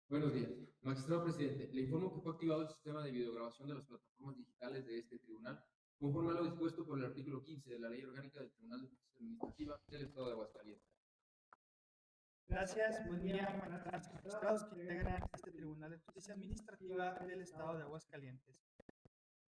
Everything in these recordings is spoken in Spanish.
Buenos días. Magistrado presidente, le informo que fue activado el sistema de videograbación de las plataformas digitales de este tribunal, conforme a lo dispuesto por el artículo 15 de la Ley Orgánica del Tribunal de Justicia Administrativa del Estado de Aguascalientes. Gracias, buen día, buenas tardes, magistrados que integran este Tribunal de Justicia Administrativa del Estado de Aguascalientes.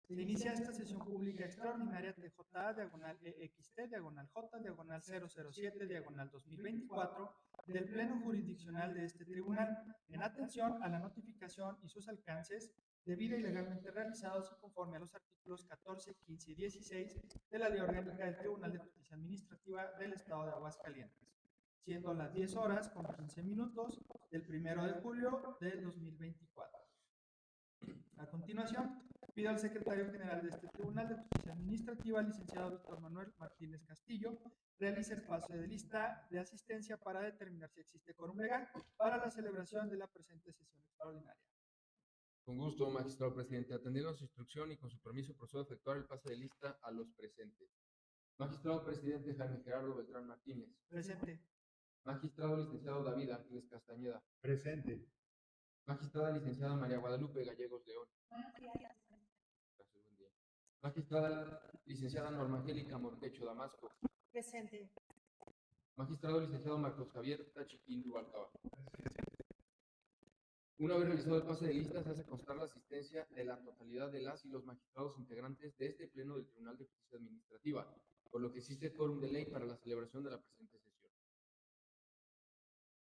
Se inicia esta sesión pública extraordinaria TJA, diagonal EXT, diagonal J, diagonal 007, diagonal 2024, del Pleno Jurisdiccional de este Tribunal, en atención a la notificación y sus alcances, debida y legalmente realizados y conforme a los artículos 14, 15 y 16 de la Ley Orgánica del Tribunal de Justicia Administrativa del Estado de Aguascalientes, siendo las 10 horas con 15 minutos del 1 de julio del 2024. A continuación, pido al secretario general de este Tribunal de Justicia Administrativa, licenciado Víctor Manuel Martínez Castillo, realice el pase de lista de asistencia para determinar si existe quórum legal para la celebración de la presente sesión extraordinaria. Con gusto, magistrado presidente. Atendiendo a su instrucción y con su permiso, procedo a efectuar el pase de lista a los presentes. Magistrado presidente Jaime Gerardo Beltrán Martínez. Presente. Magistrado licenciado David Ángeles Castañeda. Presente. Magistrada licenciada María Guadalupe Gallegos León. Gracias, buen día. Magistrada licenciada Norma Angélica Mortecho Damasco. Presente. Magistrado licenciado Marcos Javier Tachiquín Rubalcaba. Una vez realizado el pase de lista, se hace constar la asistencia de la totalidad de las y los magistrados integrantes de este pleno del Tribunal de Justicia Administrativa, por lo que existe quórum de ley para la celebración de la presente sesión.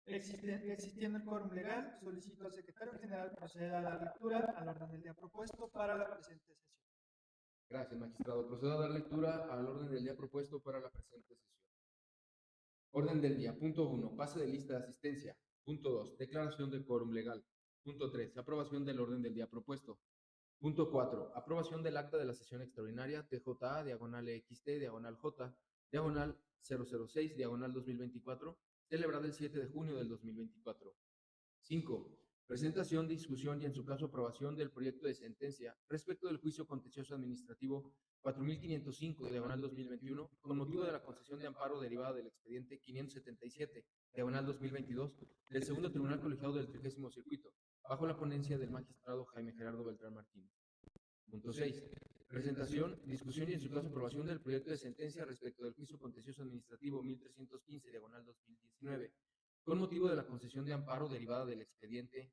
Existiendo el quórum legal, solicito al secretario general proceda a la lectura al orden del día propuesto para la presente sesión. Gracias, magistrado. Procedo a dar lectura al orden del día propuesto para la presente sesión. Orden del día. Punto 1. Pase de lista de asistencia. Punto 2. Declaración de quórum legal. Punto 3. Aprobación del orden del día propuesto. Punto 4. Aprobación del acta de la sesión extraordinaria TJA, diagonal EXT, diagonal J, diagonal 006, diagonal 2024, celebrada el 7 de junio del 2024. 5. Presentación, discusión y en su caso aprobación del proyecto de sentencia respecto del juicio contencioso administrativo 4505, diagonal 2021, con motivo de la concesión de amparo derivada del expediente 577, diagonal 2022, del segundo tribunal colegiado del 30º circuito, bajo la ponencia del magistrado Jaime Gerardo Beltrán Martínez. Punto 6. Presentación, discusión y en su caso aprobación del proyecto de sentencia respecto del juicio contencioso administrativo 1315, diagonal 2019, con motivo de la concesión de amparo derivada del expediente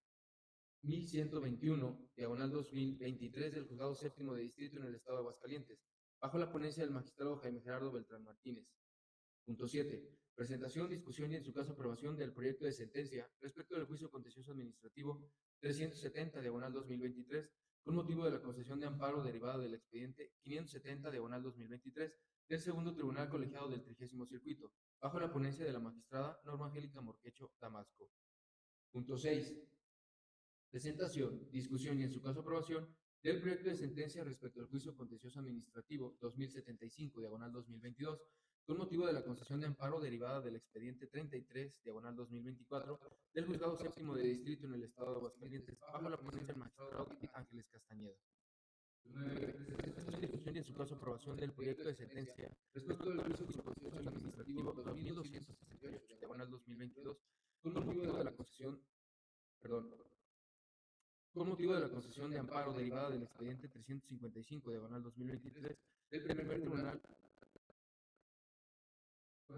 1121, diagonal 2023 del Juzgado Séptimo de Distrito en el Estado de Aguascalientes, bajo la ponencia del magistrado Jaime Gerardo Beltrán Martínez. Punto 7. Presentación, discusión y en su caso aprobación del proyecto de sentencia respecto del juicio contencioso administrativo 370, diagonal 2023, con motivo de la concesión de amparo derivada del expediente 570, diagonal 2023, del segundo tribunal colegiado del 30º circuito, bajo la ponencia de la magistrada Norma Angélica Morquecho Damasco. Punto 6. Presentación, discusión y en su caso aprobación del proyecto de sentencia respecto al juicio contencioso administrativo 2075, diagonal 2022, con motivo de la concesión de amparo derivada del expediente 33, diagonal 2024, del Juzgado Séptimo de Distrito en el Estado de Aguascalientes, bajo la ponencia del magistrado Ángeles Castañeda. Discusión y en su caso aprobación del proyecto de sentencia respecto del juicio contencioso administrativo 2268, diagonal 2022, con motivo de la concesión, con motivo de la concesión de amparo derivada del expediente 355, diagonal 2023, del primer tribunal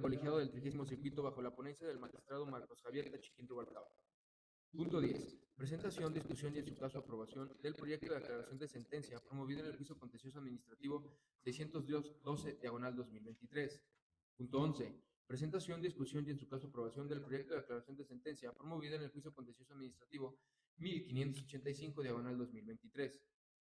colegiado del 30º circuito bajo la ponencia del magistrado Marcos Javier Tachiquín Rubalcaba. Punto 10. Presentación, discusión y en su caso aprobación del proyecto de aclaración de sentencia promovido en el juicio contencioso administrativo 612, diagonal 2023. Punto 11. Presentación, discusión y en su caso aprobación del proyecto de aclaración de sentencia promovido en el juicio contencioso administrativo 1585, diagonal 2023.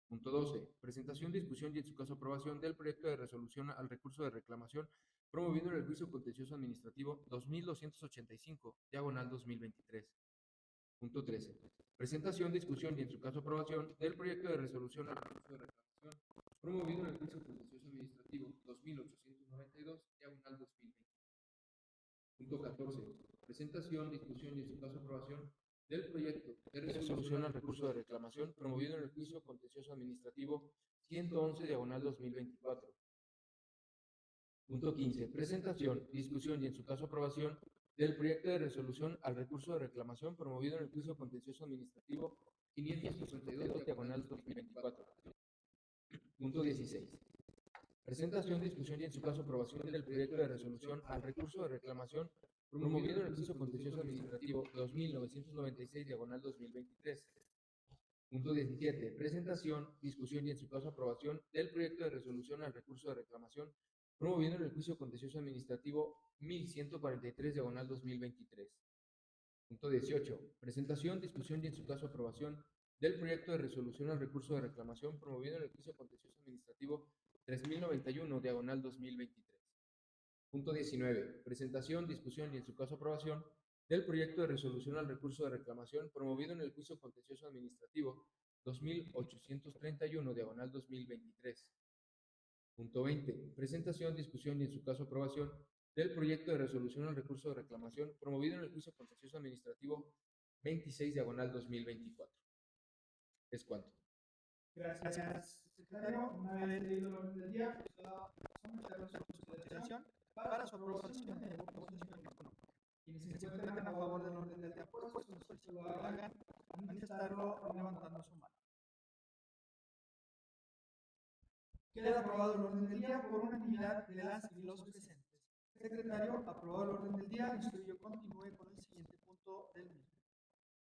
Punto 12. Presentación, discusión y en su caso aprobación del proyecto de resolución al recurso de reclamación promovido en el juicio contencioso administrativo 2285, diagonal 2023. Punto 13. Presentación, discusión y en su caso aprobación del proyecto de resolución al recurso de reclamación promovido en el juicio contencioso administrativo 2892, diagonal 2020. Punto 14. Presentación, discusión y en su caso aprobación del proyecto de resolución al recurso de reclamación promovido en el juicio contencioso administrativo 111, diagonal 2024. Punto 15. Presentación, discusión y en su caso aprobación del proyecto de resolución al recurso de reclamación promovido en el juicio contencioso administrativo 562 diagonal 2024. Punto 16. Presentación, discusión y en su caso aprobación del proyecto de resolución al recurso de reclamación promovido en el juicio contencioso administrativo 2996 diagonal 2023. Punto 17. Presentación, discusión y en su caso aprobación del proyecto de resolución al recurso de reclamación promovido en el juicio contencioso administrativo 1143 diagonal 2023. Punto 18. Presentación, discusión y en su caso aprobación del proyecto de resolución al recurso de reclamación promovido en el juicio contencioso administrativo 3091 diagonal 2023. Punto 19. Presentación, discusión y en su caso aprobación del proyecto de resolución al recurso de reclamación promovido en el juicio contencioso administrativo 2831 diagonal 2023. Punto 20. Presentación, discusión y en su caso aprobación del proyecto de resolución al recurso de reclamación promovido en el juicio contencioso administrativo 26 diagonal 2024. ¿Es cuánto? Gracias, secretario. Una vez leído el orden del día, someterlo a su consideración para su aprobación y votación. Quienes se encuentran a favor del orden del día propuesto, no sé si lo hagan, manifestarlo levantando su mano. Queda aprobado el orden del día por unanimidad de las y los presentes. Secretario, aprobado el orden del día, instruyo continúe con el siguiente punto del mismo.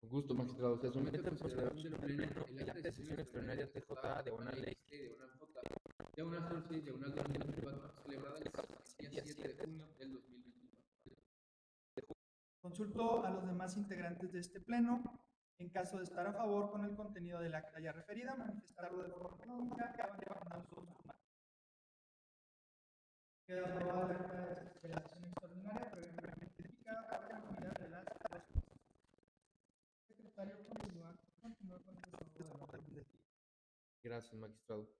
Con gusto, magistrado. Se somete a consideración del Pleno el acta de sesión extraordinaria TJ diagonal ley diagonal J diagonal 06 diagonal 2024 celebrada el día 7 de junio del 2024. Consulto a los demás integrantes de este pleno. En caso de estar a favor con el contenido del acta ya referida, manifestarlo de forma pública levantando su mano. Queda aprobada la acta de la sesión extraordinaria previamente identificada por la unanimidad de las dos. Secretario, continúa con el desahogo del orden del día. Gracias, magistrado.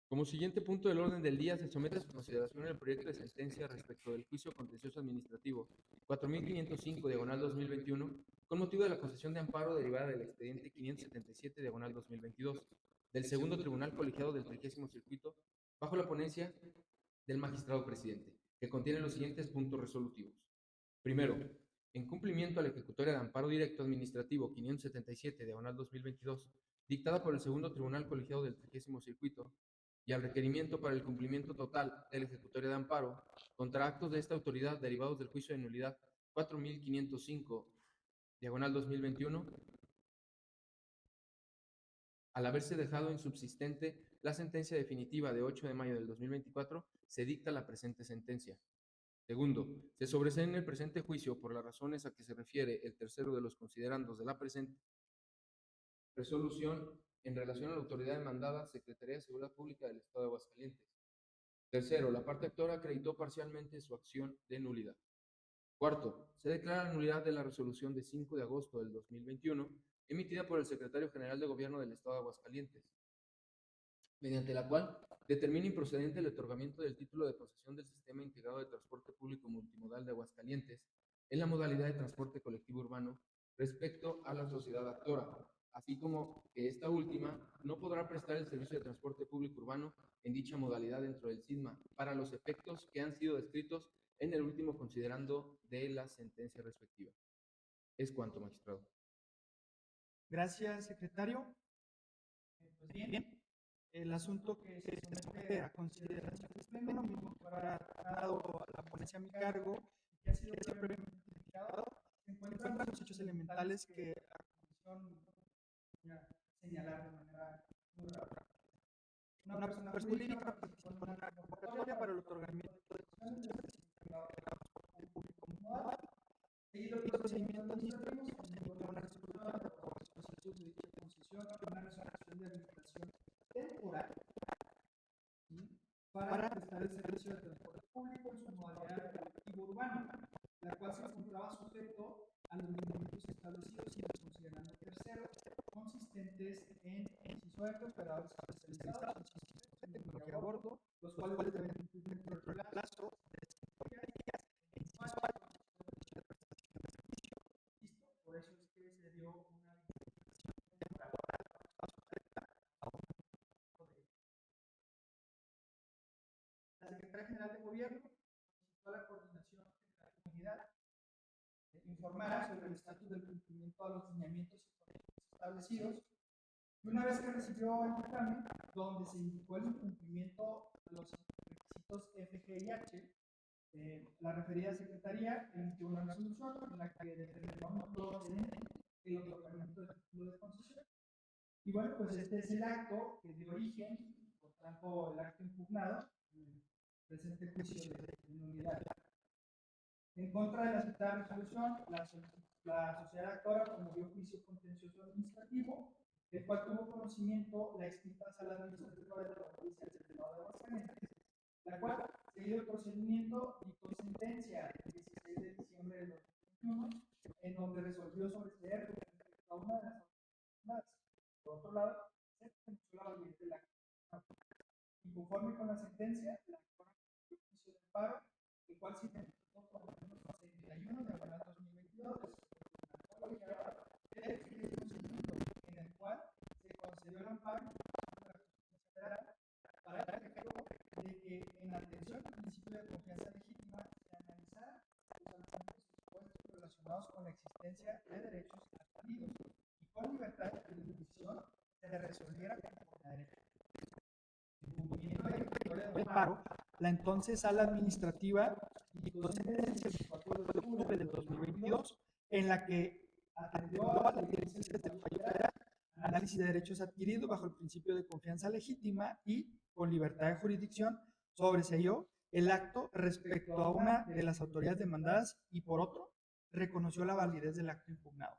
Como siguiente punto del orden del día, se somete a su consideración el proyecto de sentencia respecto del juicio contencioso administrativo 4505 diagonal 2021 con motivo de la concesión de amparo derivada del expediente 577 diagonal 2022 del segundo tribunal colegiado del 30º circuito bajo la ponencia del magistrado presidente, que contiene los siguientes puntos resolutivos. Primero, en cumplimiento a la ejecutoria de amparo directo administrativo 577 diagonal 2022 dictada por el segundo tribunal colegiado del 30º circuito y al requerimiento para el cumplimiento total de la ejecutoria de amparo contra actos de esta autoridad derivados del juicio de nulidad 4505 diagonal 2021, al haberse dejado insubsistente la sentencia definitiva de 8 de mayo del 2024, se dicta la presente sentencia. Segundo, se sobresee en el presente juicio por las razones a que se refiere el tercero de los considerandos de la presente resolución en relación a la autoridad demandada, Secretaría de Seguridad Pública del Estado de Aguascalientes. Tercero, la parte actora acreditó parcialmente su acción de nulidad. Cuarto, se declara la nulidad de la resolución de 5 de agosto del 2021, emitida por el Secretario General de Gobierno del Estado de Aguascalientes, mediante la cual determina improcedente el otorgamiento del título de concesión del Sistema Integrado de Transporte Público Multimodal de Aguascalientes en la modalidad de transporte colectivo urbano respecto a la sociedad actora, así como que esta última no podrá prestar el servicio de transporte público urbano en dicha modalidad dentro del SISMA para los efectos que han sido descritos en el último considerando de la sentencia respectiva. Es cuanto, magistrado. Gracias, secretario. Pues bien, el asunto que se somete a consideración del pleno, mismo que habrá dado a la ponencia a mi cargo, que ha sido previamente identificado, se encuentran los hechos elementales que la Comisión voy a señalar de manera muy rápida. Una persona jurídica participó en una convocatoria para el otorgamiento de concesiones del sistema de transporte público modal. Seguido el procedimiento administrativo, se encontró una resolución de aprobación de dicha concesión y una resolución de habilitación temporal para prestar el servicio de transporte público en su modalidad de colectivo urbano, la cual se encontraba sujeto a los lineamientos establecidos y considerando tercero, consistentes en inciso de operadores especializados, en tecnología a bordo, los cuales deben cumplir dentro del plazo de 50 días, en inciso A, de prestación de servicio. Listo, por eso es que se dio una habilitación temporal sujeta a un la Secretaría General de Gobierno solicitó a la Coordinación General de Comunidad informara sobre el estatus del cumplimiento de los lineamientos y condiciones establecidos. Y una vez que recibió el dictamen, donde se indicó el incumplimiento de los requisitos F, G y H, la referida secretaría emitió una resolución en la que determinó no procedente el otorgamiento del título de concesión. Y bueno, pues este es el acto que dio origen, por tanto, el acto impugnado, el presente juicio de nulidad. En contra de la citada resolución, la sociedad actora promovió juicio contencioso administrativo, el cual tuvo conocimiento la extinta sala administrativa de la provincia del Estado de Aguascalientes, la cual, seguido el procedimiento, dictó sentencia el 16 de diciembre de 2021, en donde resolvió sobreseer a una de las autoridades. Por otro lado, se pronunció la validez del acto. Y conforme con la sentencia, la actora cometió juicio de amparo, el cual se interpretó por el número 61 de abril 2022 en el cual se concedió el amparo para el efecto de que, en atención al principio de confianza legítima, se analizara los argumentos supuestos relacionados con la existencia de derechos adquiridos y con libertad de jurisdicción se resolviera conforme a derecho. En cumplimiento de la victoria del amparo, la entonces sala administrativa dictó sentencia el 4 de octubre del 2022, en la que atendió a las directrices del fallo federal, análisis de derechos adquiridos bajo el principio de confianza legítima y con libertad de jurisdicción, sobreseyó el acto respecto a una de las autoridades demandadas y, por otro, reconoció la validez del acto impugnado.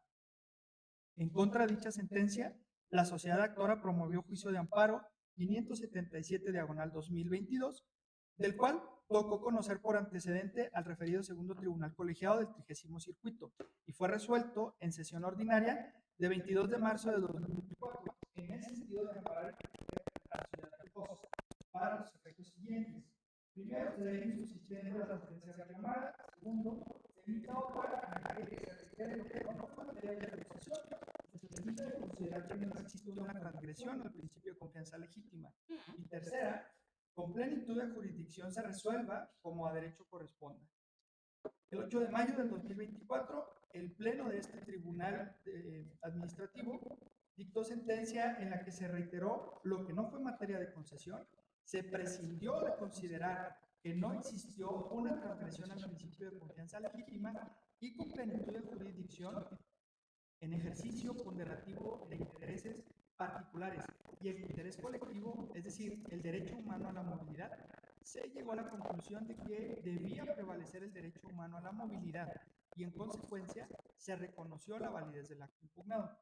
En contra de dicha sentencia, la sociedad actora promovió juicio de amparo 577/2022, del cual tocó conocer por antecedente al referido segundo tribunal colegiado del 30º circuito y fue resuelto en sesión ordinaria de 22 de marzo de 2024, en el sentido de amparar a la sociedad de cosas para los efectos siguientes. Primero, se debe insubsistir en la transferencia reclamada. Segundo, se evita otra a que se requiere lo que no fue materia de negociación. Se permite considerar que no existe una transgresión al principio de confianza legítima. Y tercera, con plenitud de jurisdicción se resuelva como a derecho corresponda. El 8 de mayo del 2024, el pleno de este tribunal administrativo dictó sentencia en la que se reiteró lo que no fue materia de concesión, se prescindió de considerar que no existió una transgresión al principio de confianza legítima y con plenitud de jurisdicción en ejercicio ponderativo de intereses particulares y el interés colectivo, es decir, el derecho humano a la movilidad, se llegó a la conclusión de que debía prevalecer el derecho humano a la movilidad y, en consecuencia, se reconoció la validez del acto impugnado.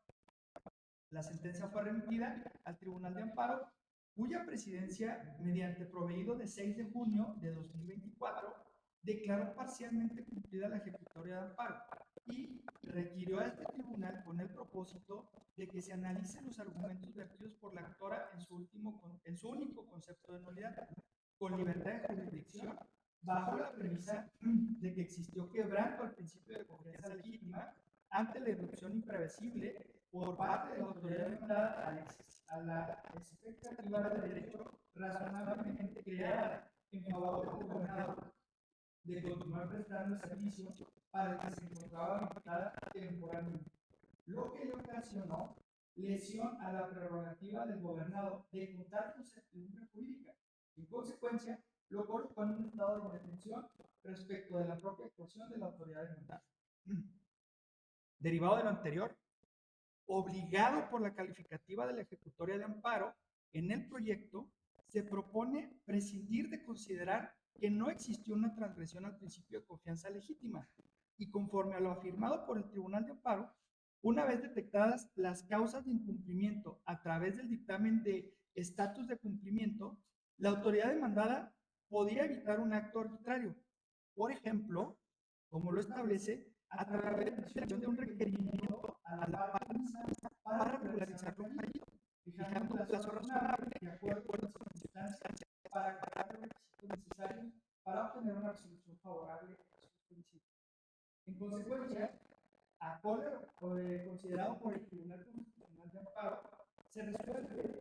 La sentencia fue remitida al Tribunal de Amparo, cuya presidencia, mediante proveído de 6 de junio de 2024, declaró parcialmente cumplida la ejecutoria de amparo y requirió a este tribunal con el propósito de que se analicen los argumentos vertidos por la actora en su único concepto de nulidad, con libertad de jurisdicción, bajo la premisa de que existió quebranto al principio de confianza legítima ante la irrupción imprevisible por parte de la autoridad demandada a la expectativa de derecho razonablemente creada en favor del gobernador de continuar prestando el servicio para el que se encontraba habilitada temporalmente, lo que le ocasionó lesión a la prerrogativa del gobernador de contar con certidumbre jurídica. En consecuencia, lo colocó en un estado de indefensión respecto de la propia actuación de la autoridad demandada. Derivado de lo anterior, obligado por la calificativa de la ejecutoria de amparo, en el proyecto se propone prescindir de considerar que no existió una transgresión al principio de confianza legítima y, conforme a lo afirmado por el Tribunal de Amparo, una vez detectadas las causas de incumplimiento a través del dictamen de estatus de cumplimiento, la autoridad demandada podía evitar un acto arbitrario. Por ejemplo, como lo establece, a través de la emisión de un requerimiento a la parte para regularizar lo fallido, fijando un plazo razonable de acuerdo con las circunstancias para acatar los requisitos necesarios para obtener una resolución favorable a sus principios. En consecuencia, acorde considerado por el Tribunal Constitucional de Amparo, se resuelve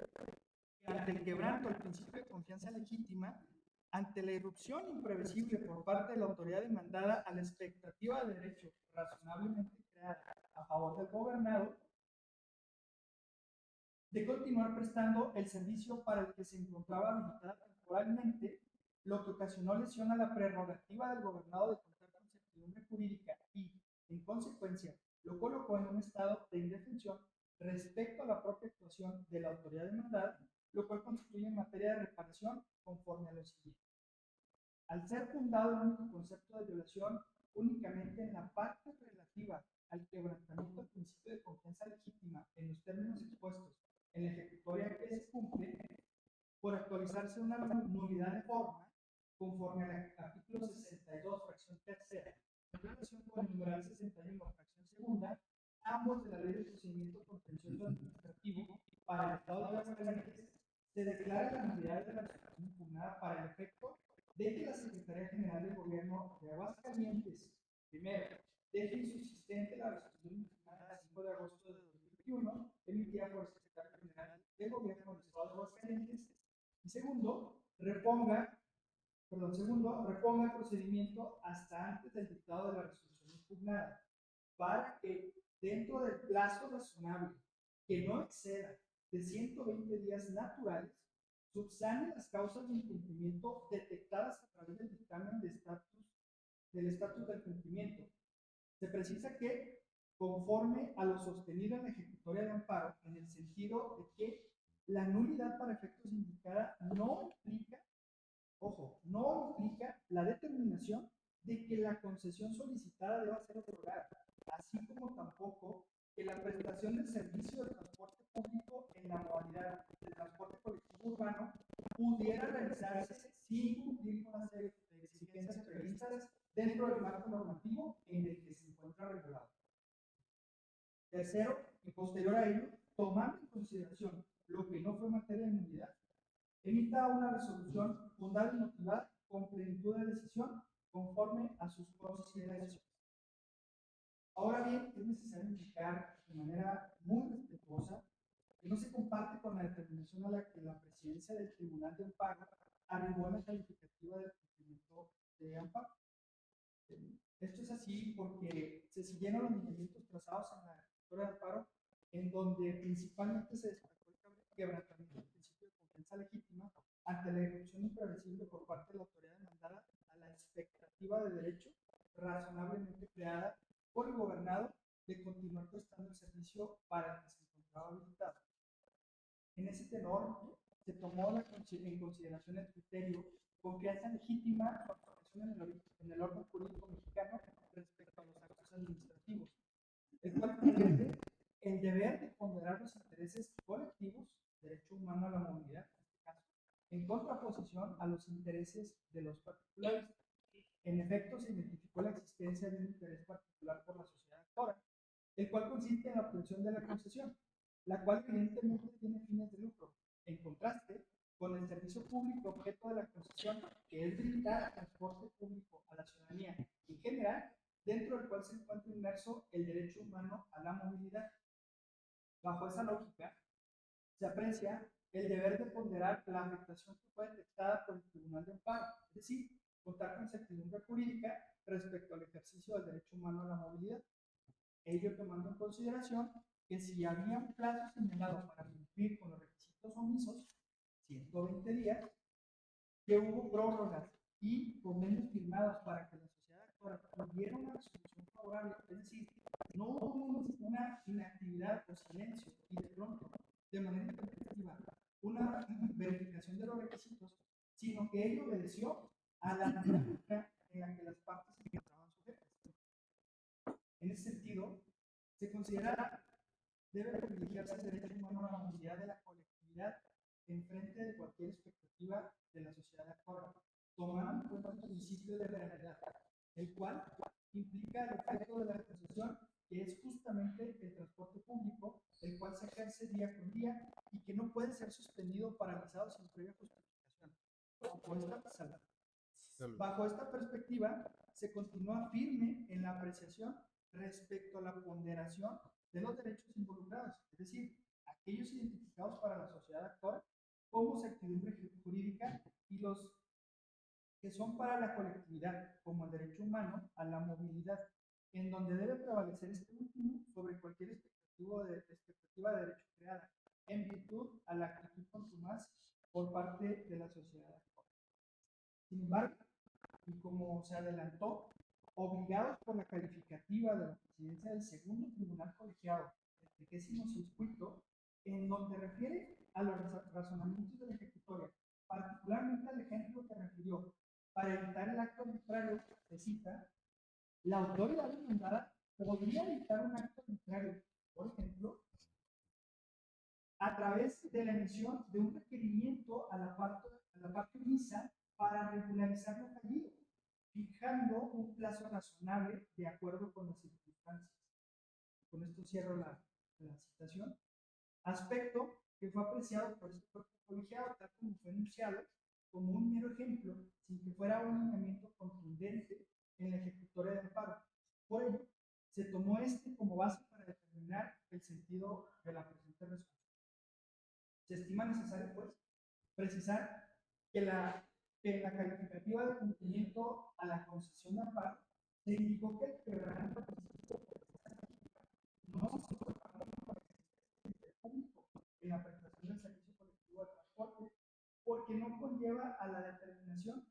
que ante el quebranto al principio de confianza legítima, ante la irrupción imprevisible por parte de la autoridad demandada a la expectativa de derecho razonablemente creada a favor del gobernado, de continuar prestando el servicio para el que se encontraba habilitada temporalmente, lo que ocasionó lesión a la prerrogativa del gobernado de contar con certidumbre jurídica y, en consecuencia, lo colocó en un estado de indefensión respecto a la propia actuación de la autoridad demandada, lo cual constituye en materia de reparación conforme a lo siguiente. Al ser fundado el único concepto de violación únicamente en la parte relativa al quebrantamiento del principio de confianza legítima en los términos expuestos en la ejecutoria que se cumple, por actualizarse una nulidad de forma, conforme al artículo 62, fracción tercera, en relación con el numeral 61, fracción segunda, ambos de la Ley de Procedimiento Contencioso Administrativo para el Estado de Aguascalientes, se declara la nulidad de la resolución impugnada para el efecto de que la Secretaría General del Gobierno de Aguascalientes, primero, deje insubsistente la resolución impugnada 5 de agosto de 2021, emitida por el Secretario General del Gobierno del Estado de Aguascalientes, y segundo, reponga el procedimiento hasta antes del dictado de la resolución impugnada, para que, dentro del plazo razonable que no exceda de 120 días naturales, subsane las causas de incumplimiento detectadas a través del dictamen del estatus del cumplimiento. Se precisa que, conforme a lo sostenido en la ejecutoria de amparo, en el sentido de que la nulidad para efectos indicada no implica, ojo, no implica la determinación de que la concesión solicitada deba ser otorgada, así como tampoco que la prestación del servicio de transporte público en la modalidad de transporte colectivo urbano pudiera realizarse sin cumplir con una serie de exigencias previstas dentro del marco normativo en el que se encuentra regulado. Tercero, y posterior a ello, tomando en consideración lo que no fue materia de nulidad, emita una resolución fundada y motivada con plenitud de decisión conforme a sus consideraciones. Ahora bien, es necesario indicar de manera muy respetuosa que no se comparte con la determinación a la que la presidencia del Tribunal de Amparo arribó en la calificativa del cumplimiento de amparo. Esto es así porque se siguieron los lineamientos trazados en la ejecutoria de amparo, en donde principalmente se destacó el quebrantamiento del principio de confianza legítima ante la irrupción imprevisible por parte de la autoridad demandada a la expectativa de derecho razonablemente creada por el gobernado de continuar prestando el servicio para el que se encontraba habilitado. En ese tenor, se tomó en consideración el criterio confianza legítima su aplicación en el orden jurídico mexicano respecto a los actos administrativos, el cual establece el deber de ponderar los intereses colectivos, derecho humano a la movilidad, en este caso, en contraposición a los intereses de los particulares. En efecto, se identificó la existencia de un interés particular por la sociedad actora, el cual consiste en la obtención de la concesión, la cual evidentemente tiene fines de lucro, en contraste con el servicio público objeto de la concesión, que es brindar transporte público a la ciudadanía en general, dentro del cual se encuentra inmerso el derecho humano a la movilidad. Bajo esa lógica, se aprecia el deber de ponderar la afectación que fue detectada por el Tribunal de Amparo, es decir, contar con certidumbre jurídica respecto al ejercicio del derecho humano a la movilidad. Ello tomando en consideración que si había un plazo señalado para cumplir con los requisitos omisos, 120 días, que hubo prórrogas y convenios firmados para que la sociedad actora tuviera una resolución favorable, es decir, no hubo una inactividad o silencio y de pronto, de manera efectiva, una verificación de los requisitos, sino que ello obedeció a la dinámica en la que las partes se encontraban sujetas. En ese sentido, se considera debe privilegiarse el derecho humano a la movilidad de la colectividad en frente de cualquier expectativa de la sociedad actual, tomando en cuenta el principio de realidad, el cual implica el efecto de la concesión, que es justamente el transporte público, el cual se ejerce día con día y que no puede ser suspendido o paralizado sin previa justificación. Bajo esta perspectiva, se continúa firme en la apreciación respecto a la ponderación de los derechos involucrados, es decir, aquellos identificados para la sociedad actual como certidumbre jurídica y los que son para la colectividad, como el derecho humano a la movilidad, en donde debe prevalecer este último sobre cualquier expectativa de derecho creada, en virtud a la actitud contumaz por parte de la sociedad actual. Sin embargo, y como se adelantó, obligados por la calificativa de la presidencia del segundo tribunal colegiado, el 36º circuito, en donde refiere a los razonamientos de la ejecutoria, particularmente al ejemplo que refirió, para evitar el acto arbitrario, se cita, la autoridad demandada podría evitar un acto arbitrario, por ejemplo, a través de la emisión de un requerimiento a la parte omisa para regularizar lo fallido, fijando un plazo razonable de acuerdo con las circunstancias. Con esto cierro la citación. Aspecto que fue apreciado por este cuerpo colegiado, tal como fue enunciado, como un mero ejemplo, sin que fuera un lineamiento contundente en la ejecutoria de amparo. Por ello, se tomó este como base para determinar el sentido de la presente resolución. Se estima necesario, pues, precisar que en la calificativa de cumplimiento a la concesión de amparo se indicó que el quebrantamiento no se en la prestación del servicio colectivo de transporte, porque no conlleva a la determinación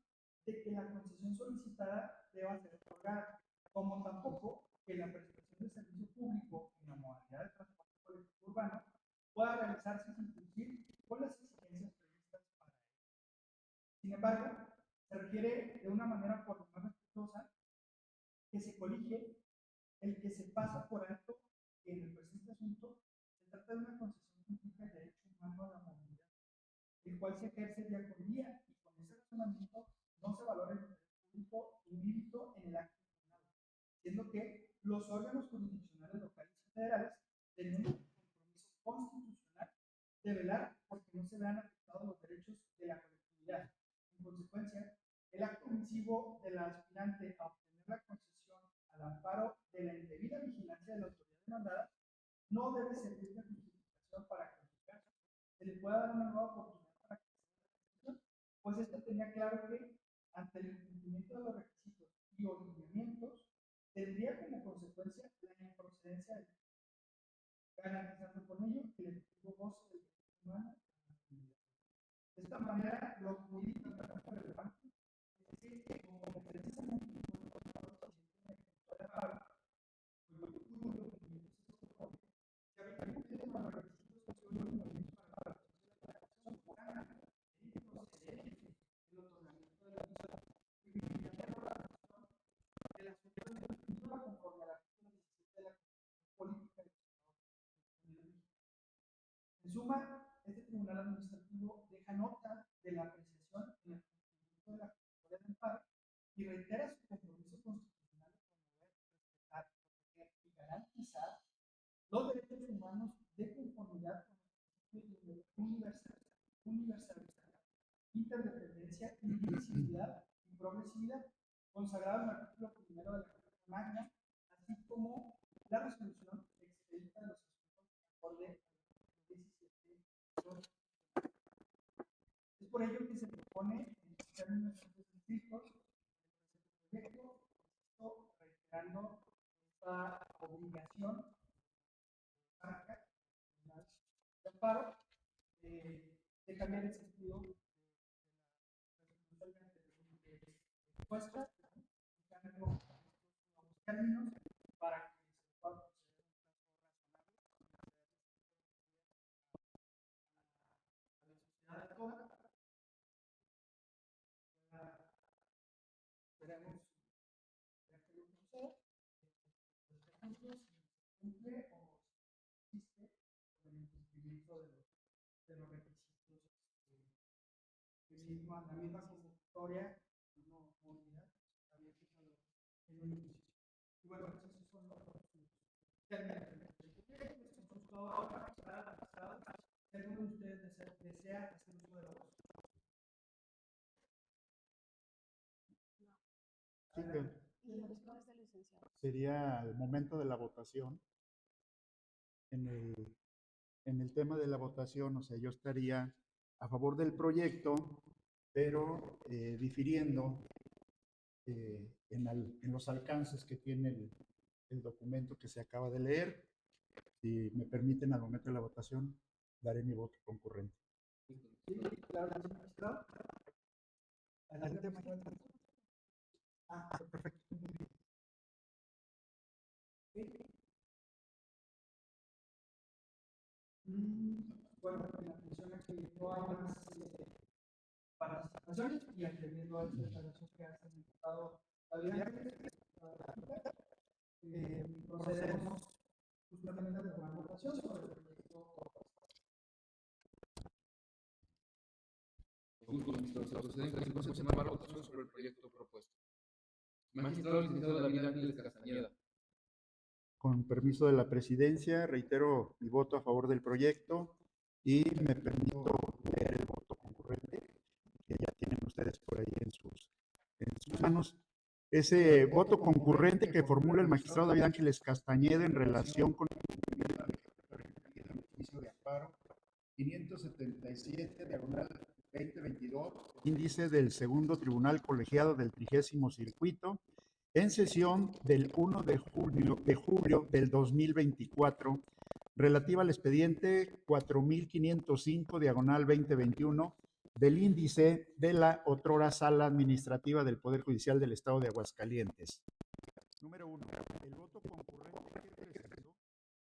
de que la concesión solicitada deba ser otorgada, como tampoco que la prestación de servicio público en la modalidad de transporte colectivo urbano pueda realizarse sin cumplir con las exigencias previstas para ello. Sin embargo, se requiere de una manera por lo más respetuosa que se colige el que se pasa por alto que en el presente asunto se trata de una concesión que implica el derecho humano a la movilidad, el cual se ejerce día con día, y con ese razonamiento no se valora el interés público implícito en el acto impugnado, siendo que los órganos jurisdiccionales locales y federales tienen un compromiso constitucional de velar porque no se vean afectados los derechos de la colectividad. En consecuencia, el acto omisivo de la aspirante a obtener la concesión al amparo de la indebida vigilancia de la autoridad demandada no debe servir de justificación para que en su caso se le pueda dar una nueva oportunidad para que se haga la pues esto tenía claro que ante el incumplimiento de los requisitos y o lineamientos tendría como consecuencia la improcedencia del garantizando con ello el efectivo goce del derecho humano. De esta manera, lo jurídicamente relevante es que, como precisamente en suma, este tribunal administrativo deja nota de la apreciación en el cumplimiento de la custodia del amparo y reitera su compromiso constitucional de promover, respetar, proteger y garantizar los derechos humanos de conformidad con los principios de universalidad, interdependencia, indivisibilidad y progresividad, consagrados en el artículo primero de la Carta Magna, así como la resolución expedita de los asuntos acorde al artículo 17. Es por ello que se propone, en términos estrictos, el proyecto, reiterando esta obligación de amparo, de cambiar el sentido de la resolución de propuesta, buscando nuevos términos para que se pueda proceder un plazo razonable a la sociedad toda. Esperemos que lo proceda, si cumple o si existe con el incumplimiento de los requisitos que misma, la misma convocatoria no olvidar, había fijado en un inicio. Y bueno, esos son los términos. Ahora, si alguno de ustedes desea hacer uso de la voz. Sí, sería el momento de la votación. En el tema de la votación, o sea, yo estaría a favor del proyecto pero difiriendo en los alcances que tiene el documento que se acaba de leer. Si me permiten, al momento de la votación, daré mi voto concurrente. Sí, claro, magistrado. Adelante, magistrado. Perfecto. Bueno, en la menciona que no hay más participaciones y atendiendo a esta declaración que hace el diputado procedemos justamente a la votación sobre el proyecto. Justo, magistrado, se procede entonces a tomar la votación sobre el proyecto propuesto. Magistrado licenciado David Ángeles Castañeda. Con permiso de la presidencia, reitero mi voto a favor del proyecto y me permito leer el voto concurrente que ya tienen ustedes por ahí en sus manos. Ese voto concurrente que formula el magistrado David Ángeles Castañeda en relación con el juicio de amparo 577, diagonal 2022, índice del segundo tribunal colegiado del 30º circuito, en sesión del 1 de julio del 2024, relativa al expediente 4505, diagonal 2021, del índice de la otrora Sala Administrativa del Poder Judicial del Estado de Aguascalientes. Número 1. El voto concurrente que presento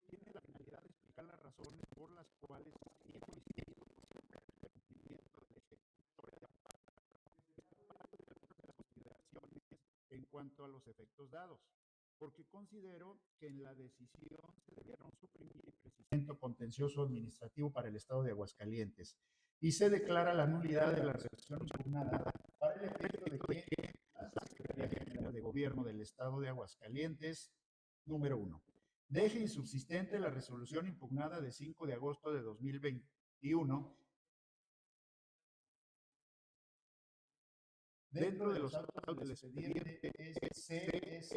tiene la finalidad de explicar las razones por las cuales en cuanto a los efectos dados, porque considero que en la decisión se debieron suprimir el procedimiento contencioso administrativo para el Estado de Aguascalientes y se declara la nulidad de la resolución impugnada para el efecto de que la Secretaría General de Gobierno del Estado de Aguascalientes, número 1, deje insubsistente la resolución impugnada de 5 de agosto de 2021 dentro de los autos del expediente CSITNA,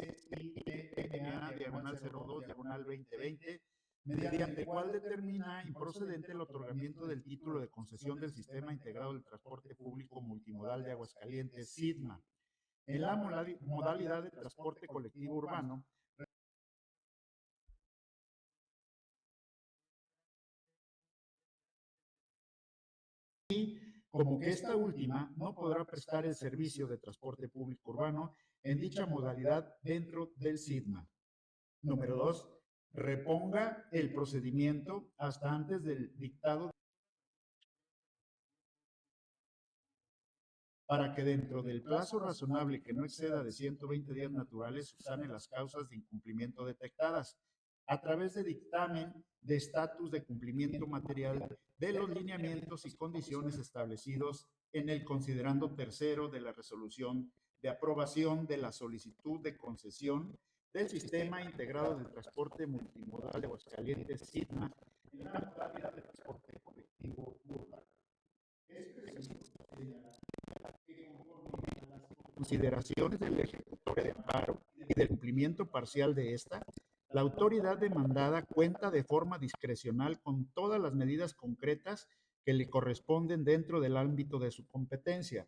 diagonal 02, diagonal 2020, mediante el cual determina improcedente el otorgamiento del título de concesión del Sistema Integrado del Transporte Público Multimodal de Aguascalientes, SITMA, en la modalidad de transporte colectivo urbano, como que esta última no podrá prestar el servicio de transporte público urbano en dicha modalidad dentro del SITMA. Número 2. Reponga el procedimiento hasta antes del dictado para que dentro del plazo razonable que no exceda de 120 días naturales subsane las causas de incumplimiento detectadas a través de dictamen de estatus de cumplimiento material de los lineamientos y condiciones establecidos en el considerando tercero de la resolución de aprobación de la solicitud de concesión del Sistema Integrado del Transporte Multimodal de Aguascalientes, SITMA, en la modalidad de transporte colectivo urbano. Es preciso señalar que conforme a las consideraciones del ejecutor de amparo y del cumplimiento parcial de esta, la autoridad demandada cuenta de forma discrecional con todas las medidas concretas que le corresponden dentro del ámbito de su competencia,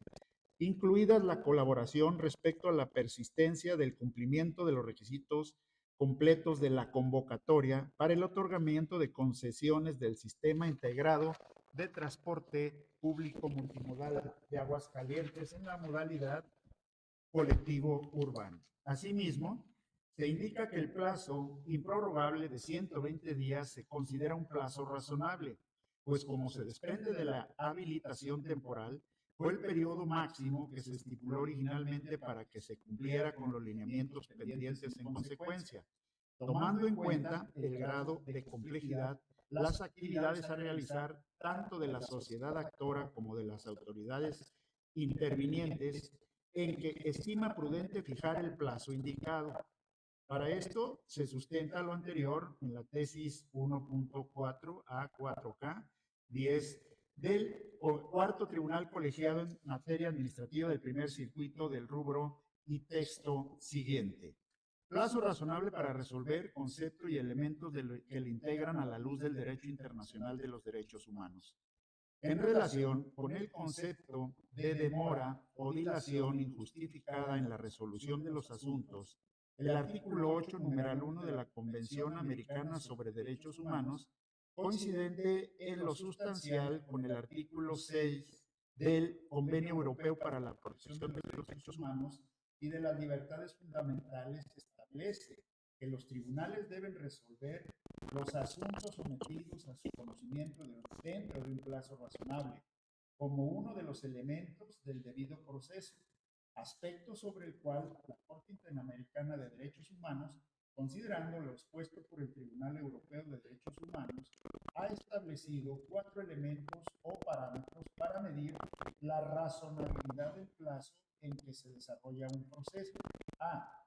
incluidas la colaboración respecto a la persistencia del cumplimiento de los requisitos completos de la convocatoria para el otorgamiento de concesiones del Sistema Integrado de Transporte Público Multimodal de Aguascalientes en la modalidad colectivo urbano. Asimismo, se indica que el plazo improrrogable de 120 días se considera un plazo razonable, pues como se desprende de la habilitación temporal, fue el periodo máximo que se estipuló originalmente para que se cumpliera con los lineamientos pendientes en consecuencia, tomando en cuenta el grado de complejidad, las actividades a realizar tanto de la sociedad actora como de las autoridades intervinientes, en que estima prudente fijar el plazo indicado. Para esto se sustenta lo anterior en la tesis 1.4 a 4K 10 del cuarto tribunal colegiado en materia administrativa del primer circuito del rubro y texto siguiente. Plazo razonable para resolver concepto y elementos que le integran a la luz del derecho internacional de los derechos humanos. en relación con el concepto de demora o dilación injustificada en la resolución de los asuntos, el artículo 8, numeral 1 de la Convención Americana sobre Derechos Humanos, coincidente en lo sustancial con el artículo 6 del Convenio Europeo para la Protección de los Derechos Humanos y de las Libertades Fundamentales, establece que los tribunales deben resolver los asuntos sometidos a su conocimiento dentro de un plazo razonable, como uno de los elementos del debido proceso, aspecto sobre el cual la Corte Interamericana de Derechos Humanos, considerando lo expuesto por el Tribunal Europeo de Derechos Humanos, ha establecido 4 elementos o parámetros para medir la razonabilidad del plazo en que se desarrolla un proceso. A.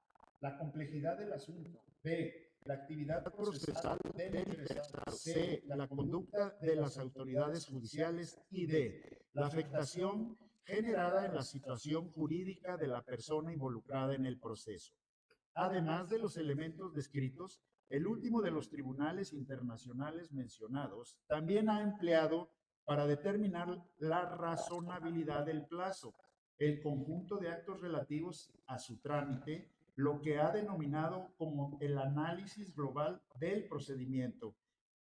La complejidad del asunto. B. La actividad procesal del interesado. C. La conducta de las autoridades judiciales. Y D. La afectación generada en la situación jurídica de la persona involucrada en el proceso. Además de los elementos descritos, el último de los tribunales internacionales mencionados también ha empleado para determinar la razonabilidad del plazo el conjunto de actos relativos a su trámite, lo que ha denominado como el análisis global del procedimiento,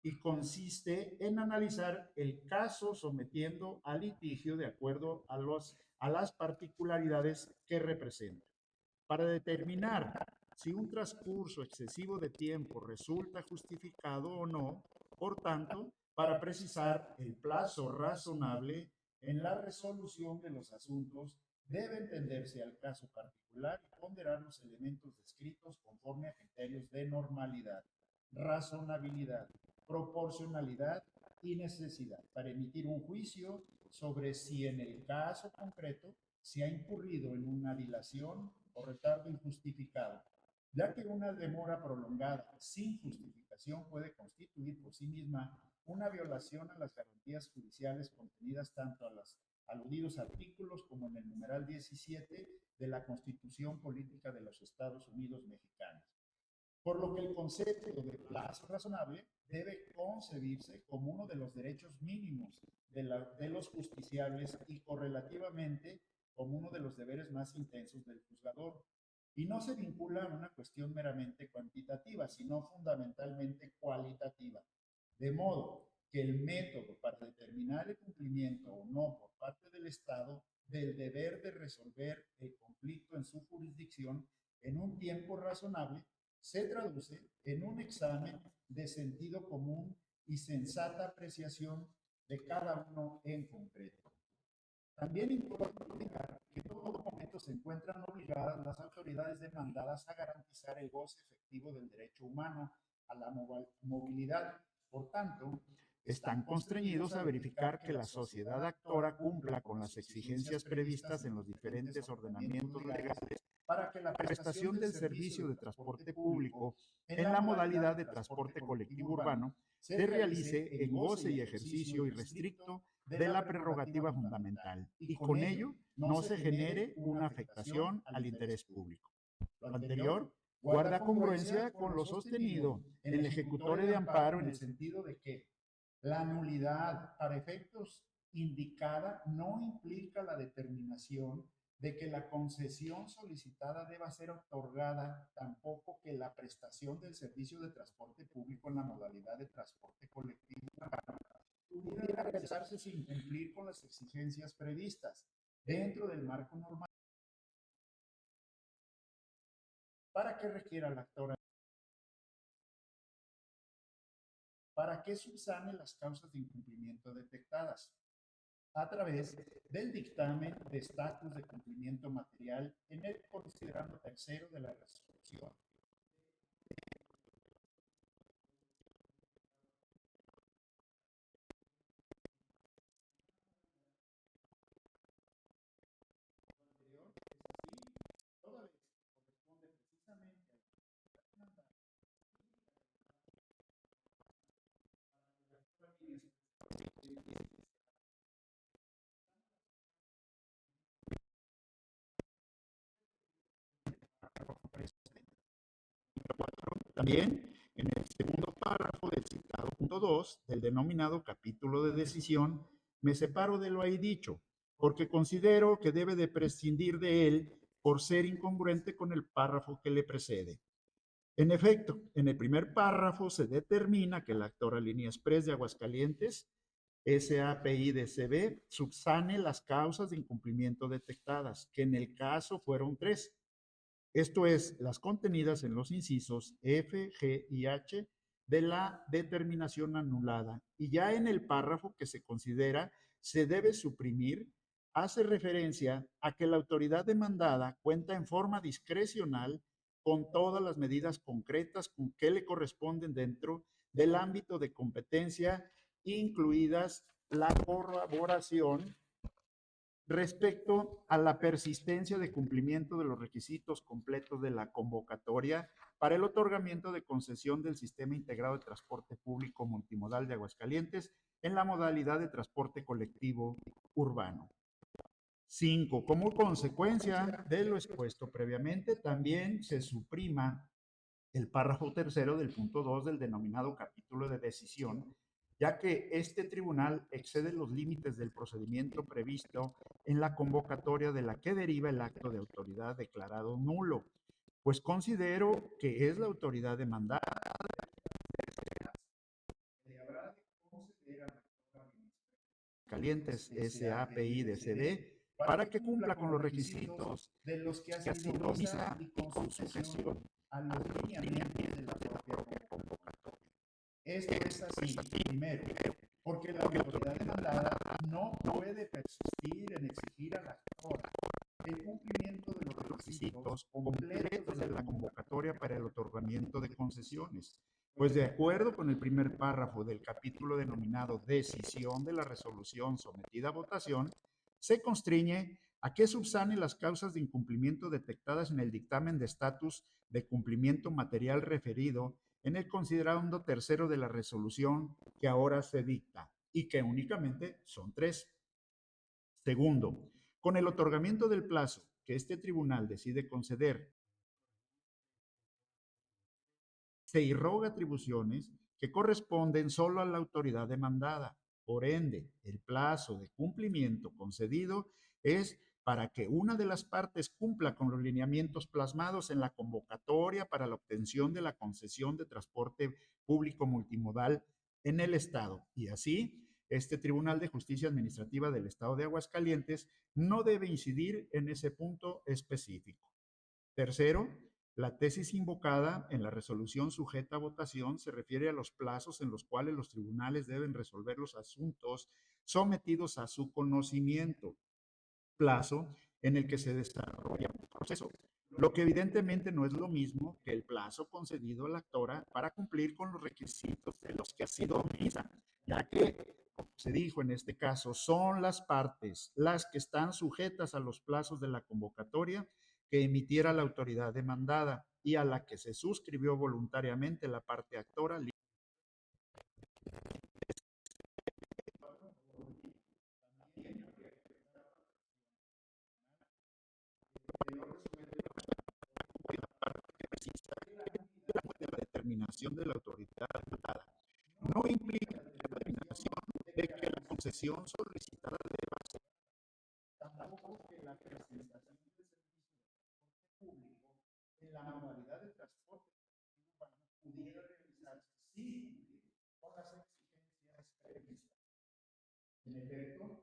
y consiste en analizar el caso sometiendo a litigio de acuerdo a las particularidades que representa. Para determinar si un transcurso excesivo de tiempo resulta justificado o no, por tanto, para precisar el plazo razonable en la resolución de los asuntos, debe entenderse al caso particular y ponderar los elementos descritos conforme a criterios de normalidad, razonabilidad, proporcionalidad y necesidad, para emitir un juicio sobre si en el caso concreto se ha incurrido en una dilación o retardo injustificado, ya que una demora prolongada sin justificación puede constituir por sí misma una violación a las garantías judiciales contenidas tanto a los aludidos artículos como en el numeral 17 de la Constitución Política de los Estados Unidos Mexicanos. Por lo que el concepto de plazo razonable debe concebirse como uno de los derechos mínimos de los justiciables y correlativamente como uno de los deberes más intensos del juzgador, y no se vincula a una cuestión meramente cuantitativa, sino fundamentalmente cualitativa, de modo que el método para determinar el cumplimiento o no por parte del Estado del deber de resolver el conflicto en su jurisdicción en un tiempo razonable se traduce en un examen de sentido común y sensata apreciación de cada uno en concreto. También importa indicar que en todo momento se encuentran obligadas las autoridades demandadas a garantizar el goce efectivo del derecho humano a la movilidad. Por tanto, están constreñidos a verificar que la sociedad actora cumpla con las exigencias previstas en los diferentes ordenamientos legales para que la prestación del servicio de transporte público en la modalidad de transporte colectivo urbano se realice en goce y ejercicio irrestricto de la prerrogativa fundamental y con ello no se genere una afectación al interés público. Lo anterior guarda congruencia con lo sostenido en el ejecutorio de amparo en el sentido de que la nulidad para efectos indicada no implica la determinación de que la concesión solicitada deba ser otorgada, tampoco que la prestación del servicio de transporte público en la modalidad de transporte colectivo pudiera realizarse sin cumplir con las exigencias previstas dentro del marco normal para que requiera la actora, para que subsane las causas de incumplimiento detectadas a través del dictamen de estatus de cumplimiento material en el considerando tercero de la resolución. Toda vez que corresponde precisamente al mandato también en el segundo párrafo del citado punto 2 del denominado capítulo de decisión me separo de lo ahí dicho, porque considero que debe de prescindir de él por ser incongruente con el párrafo que le precede. En efecto, en el primer párrafo se determina que la actora Línea Express de Aguascalientes, SAPI-DCB, subsane las causas de incumplimiento detectadas, que en el caso fueron 3. Esto es, las contenidas en los incisos F, G y H de la determinación anulada. Y ya en el párrafo que se considera se debe suprimir, hace referencia a que la autoridad demandada cuenta en forma discrecional con todas las medidas concretas que le corresponden dentro del ámbito de competencia, incluidas la corroboración respecto a la persistencia de cumplimiento de los requisitos completos de la convocatoria para el otorgamiento de concesión del Sistema Integrado de Transporte Público Multimodal de Aguascalientes en la modalidad de transporte colectivo urbano. 5. Como consecuencia de lo expuesto previamente, también se suprima el párrafo tercero del punto 2 del denominado capítulo de decisión, ya que este tribunal excede los límites del procedimiento previsto en la convocatoria de la que deriva el acto de autoridad declarado nulo, pues considero que es la autoridad demandada Calientes SAPI-DCB para que cumpla con los requisitos de los que ha sido vista y con sujeción a los lineamientos de la propia convocatoria. Esto es así, primero, porque la autoridad demandada no puede persistir en exigir a la actora el cumplimiento de los requisitos completos de la convocatoria para el otorgamiento de concesiones, pues de acuerdo con el primer párrafo del capítulo denominado Decisión de la resolución sometida a votación, se constriñe a que subsane las causas de incumplimiento detectadas en el dictamen de estatus de cumplimiento material referido en el considerando tercero de la resolución que ahora se dicta y que únicamente son 3. Segundo, con el otorgamiento del plazo que este tribunal decide conceder, se irroga atribuciones que corresponden solo a la autoridad demandada. Por ende, el plazo de cumplimiento concedido es para que una de las partes cumpla con los lineamientos plasmados en la convocatoria para la obtención de la concesión de transporte público multimodal en el Estado. Y así, este Tribunal de Justicia Administrativa del Estado de Aguascalientes no debe incidir en ese punto específico. Tercero, la tesis invocada en la resolución sujeta a votación se refiere a los plazos en los cuales los tribunales deben resolver los asuntos sometidos a su conocimiento, plazo en el que se desarrolla un proceso, lo que evidentemente no es lo mismo que el plazo concedido a la actora para cumplir con los requisitos de los que ha sido omitida, ya que, como se dijo en este caso, son las partes las que están sujetas a los plazos de la convocatoria que emitiera la autoridad demandada y a la que se suscribió voluntariamente la parte actora. La determinación de la autoridad demandada no implica la determinación de que la concesión solicitada deba ser, tampoco que la presentación de servicio público en la modalidad de transporte pudiera realizarse sin cumplir con las exigencias previstas. En efecto,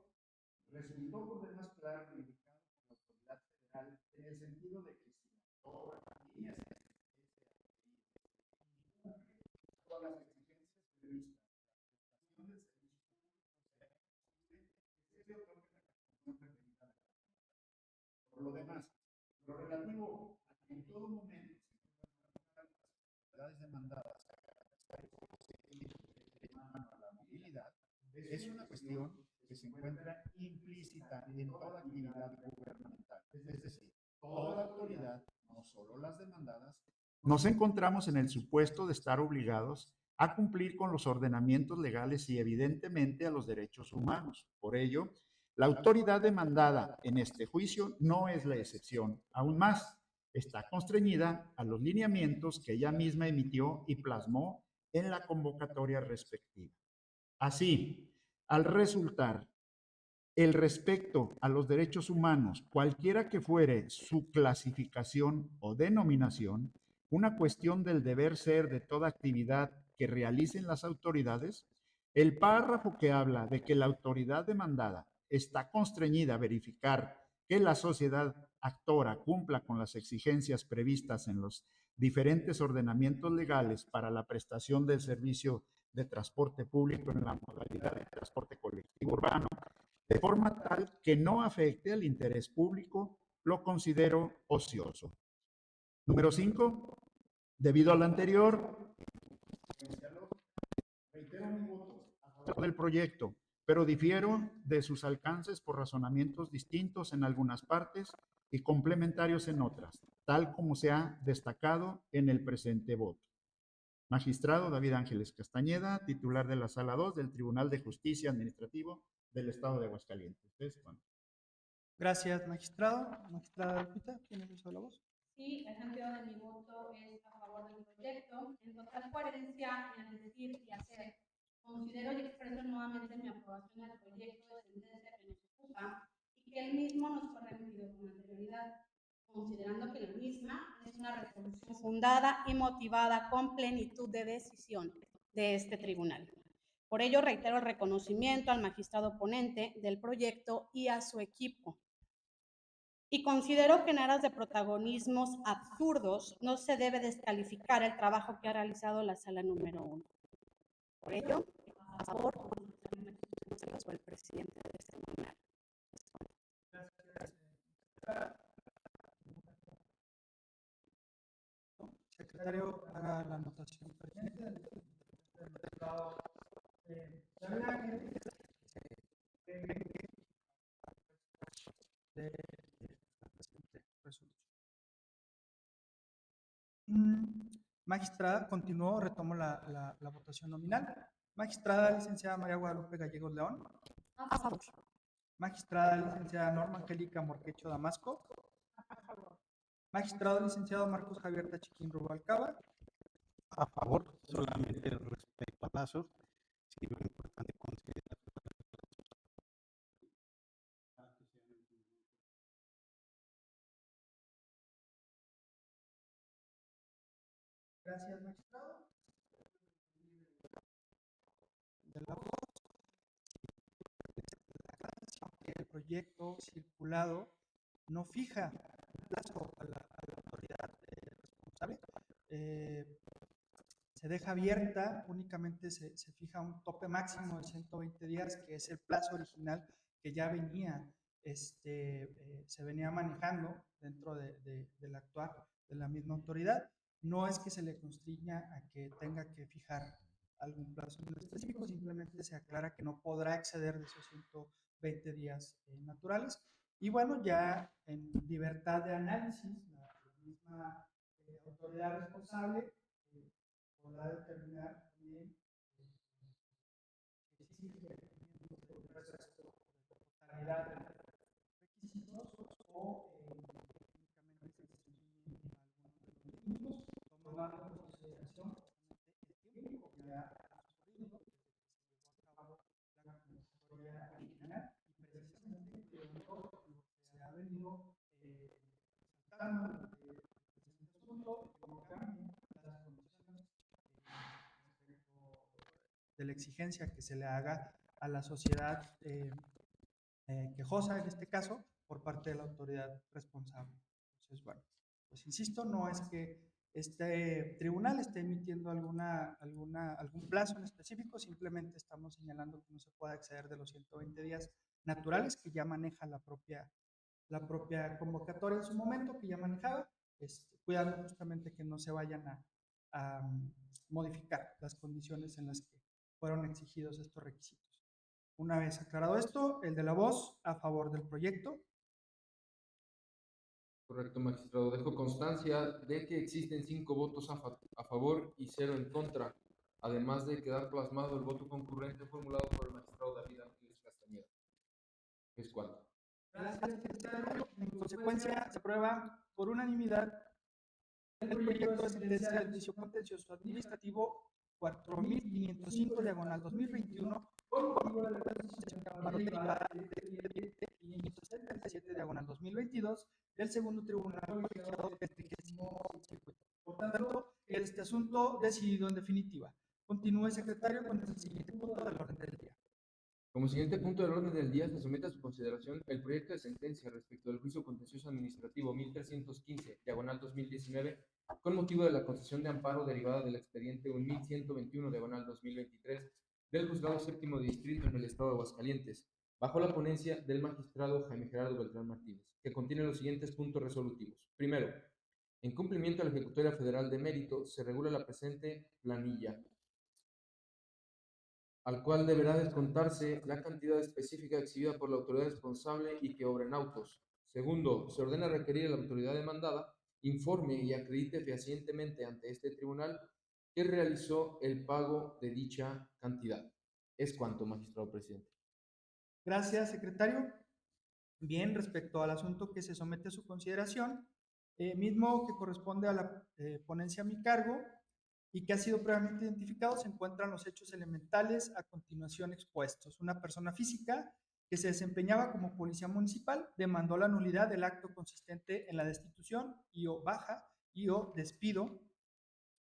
resultó por demás claro lo indicado por la autoridad federal en el sentido de que si todas las líneas con las exigencias previstas, la prestación del servicio público por lo demás, lo relativo a que en todo momento las autoridades demandadas a la movilidad es una cuestión que se encuentra implícita en toda actividad gubernamental. Es decir, toda autoridad, no solo las demandadas, nos encontramos en el supuesto de estar obligados a cumplir con los ordenamientos legales y evidentemente a los derechos humanos. Por ello, la autoridad demandada en este juicio no es la excepción. Aún más, está constreñida a los lineamientos que ella misma emitió y plasmó en la convocatoria respectiva. Así, al resultar el respeto a los derechos humanos, cualquiera que fuere su clasificación o denominación, una cuestión del deber ser de toda actividad que realicen las autoridades, el párrafo que habla de que la autoridad demandada está constreñida a verificar que la sociedad actora cumpla con las exigencias previstas en los diferentes ordenamientos legales para la prestación del servicio de transporte público en la modalidad de transporte colectivo urbano, de forma tal que no afecte al interés público, lo considero ocioso. Número 5. Debido a lo anterior, reitero mi voto a favor del proyecto, pero difiero de sus alcances por razonamientos distintos en algunas partes y complementarios en otras, tal como se ha destacado en el presente voto. Magistrado David Ángeles Castañeda, titular de la Sala 2 del Tribunal de Justicia Administrativo del Estado de Aguascalientes. Gracias, magistrado. Magistrada Lupita, ¿tienes uso de la voz? Sí, el sentido de mi voto es a favor del proyecto. En total coherencia en el decir y hacer, considero y expreso nuevamente mi aprobación al proyecto de sentencia que nos ocupa y que el mismo nos fue remitido con anterioridad, considerando que la misma es una resolución fundada y motivada con plenitud de decisión de este tribunal. Por ello, reitero el reconocimiento al magistrado ponente del proyecto y a su equipo. Y considero que en aras de protagonismos absurdos no se debe descalificar el trabajo que ha realizado la sala número 1. Por ello, a favor, soy el presidente de este tribunal. Secretario, haga la anotación pertinente. Magistrada, continúo, retomo la votación nominal. Magistrada licenciada María Guadalupe Gallegos León. A favor. Magistrada licenciada Norma Angélica Morquecho Damasco. A favor. Magistrado licenciado Marcos Javier Tachiquín Rubalcaba. A favor, solamente respecto a plazos, sí, lo importante considerar. Gracias, magistrado. De la voz. El proyecto circulado no fija plazo a la autoridad responsable. Se deja abierta, únicamente se fija un tope máximo de 120 días, que es el plazo original que ya venía, se venía manejando dentro del actuar de la misma autoridad. No es que se le constriña a que tenga que fijar algún plazo en específico, simplemente se aclara que no podrá exceder de esos 120 días naturales. Y bueno, ya en libertad de análisis, la misma autoridad responsable podrá determinar también si existe el resto de totalidad de requisitos o únicamente se incluyen algunos de los mismos, tomando en consideración el tiempo que ha transcurrido desde que se llevó a cabo la convocatoria original y precisamente lo que ha venido resaltando de este asunto, no cambien las condiciones de la exigencia que se le haga a la sociedad quejosa, en este caso, por parte de la autoridad responsable. Entonces, bueno, pues insisto, no es que este tribunal esté emitiendo algún plazo en específico, simplemente estamos señalando que no se puede exceder de los 120 días naturales que ya maneja la propia convocatoria en su momento, que ya manejaba, cuidando justamente que no se vayan a modificar las condiciones en las que fueron exigidos estos requisitos. Una vez aclarado esto, el de la voz a favor del proyecto. Correcto, magistrado. Dejo constancia de que existen 5 votos a favor y 0 en contra, además de quedar plasmado el voto concurrente formulado por el magistrado David Ángeles Castañeda. ¿Es cuánto? Gracias, secretario. En consecuencia, se aprueba por unanimidad el proyecto de sentencia del juicio contencioso administrativo 4505/2021 por motivo de la constitución derivada del expediente 577 diagonal 2022 del segundo tribunal colegiado del 30º circuito. Por tanto, este asunto decidido en definitiva. Continúe, secretario, con el siguiente punto del orden del día. Como siguiente punto del orden del día, se somete a su consideración el proyecto de sentencia respecto del juicio contencioso administrativo 1315, diagonal 2019, con motivo de la concesión de amparo derivada del expediente 1121, diagonal 2023, del Juzgado Séptimo de Distrito en el Estado de Aguascalientes, bajo la ponencia del magistrado Jaime Gerardo Beltrán Martínez, que contiene los siguientes puntos resolutivos. Primero, en cumplimiento a la Ejecutoria Federal de Mérito, se regula la presente planilla, al cual deberá descontarse la cantidad específica exhibida por la autoridad responsable y que obra en autos. Segundo, se ordena requerir a la autoridad demandada informe y acredite fehacientemente ante este tribunal que realizó el pago de dicha cantidad. Es cuanto, magistrado presidente. Gracias, secretario. Bien, respecto al asunto que se somete a su consideración, mismo que corresponde a la ponencia a mi cargo, y que ha sido previamente identificado, se encuentran los hechos elementales a continuación expuestos. Una persona física que se desempeñaba como policía municipal demandó la nulidad del acto consistente en la destitución y o baja y o despido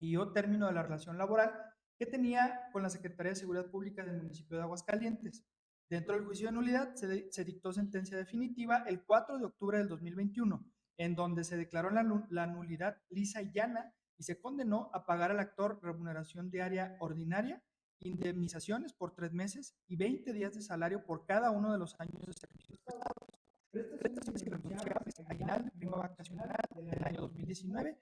y o término de la relación laboral que tenía con la Secretaría de Seguridad Pública del municipio de Aguascalientes. Dentro del juicio de nulidad se dictó sentencia definitiva el 4 de octubre del 2021, en donde se declaró la nulidad lisa y llana y se condenó a pagar al actor remuneración diaria ordinaria, indemnizaciones por 3 meses y 20 días de salario por cada uno de los años de servicios prestados. Prestaciones irrenunciables, aguinaldo, prima vacacional del año 2019,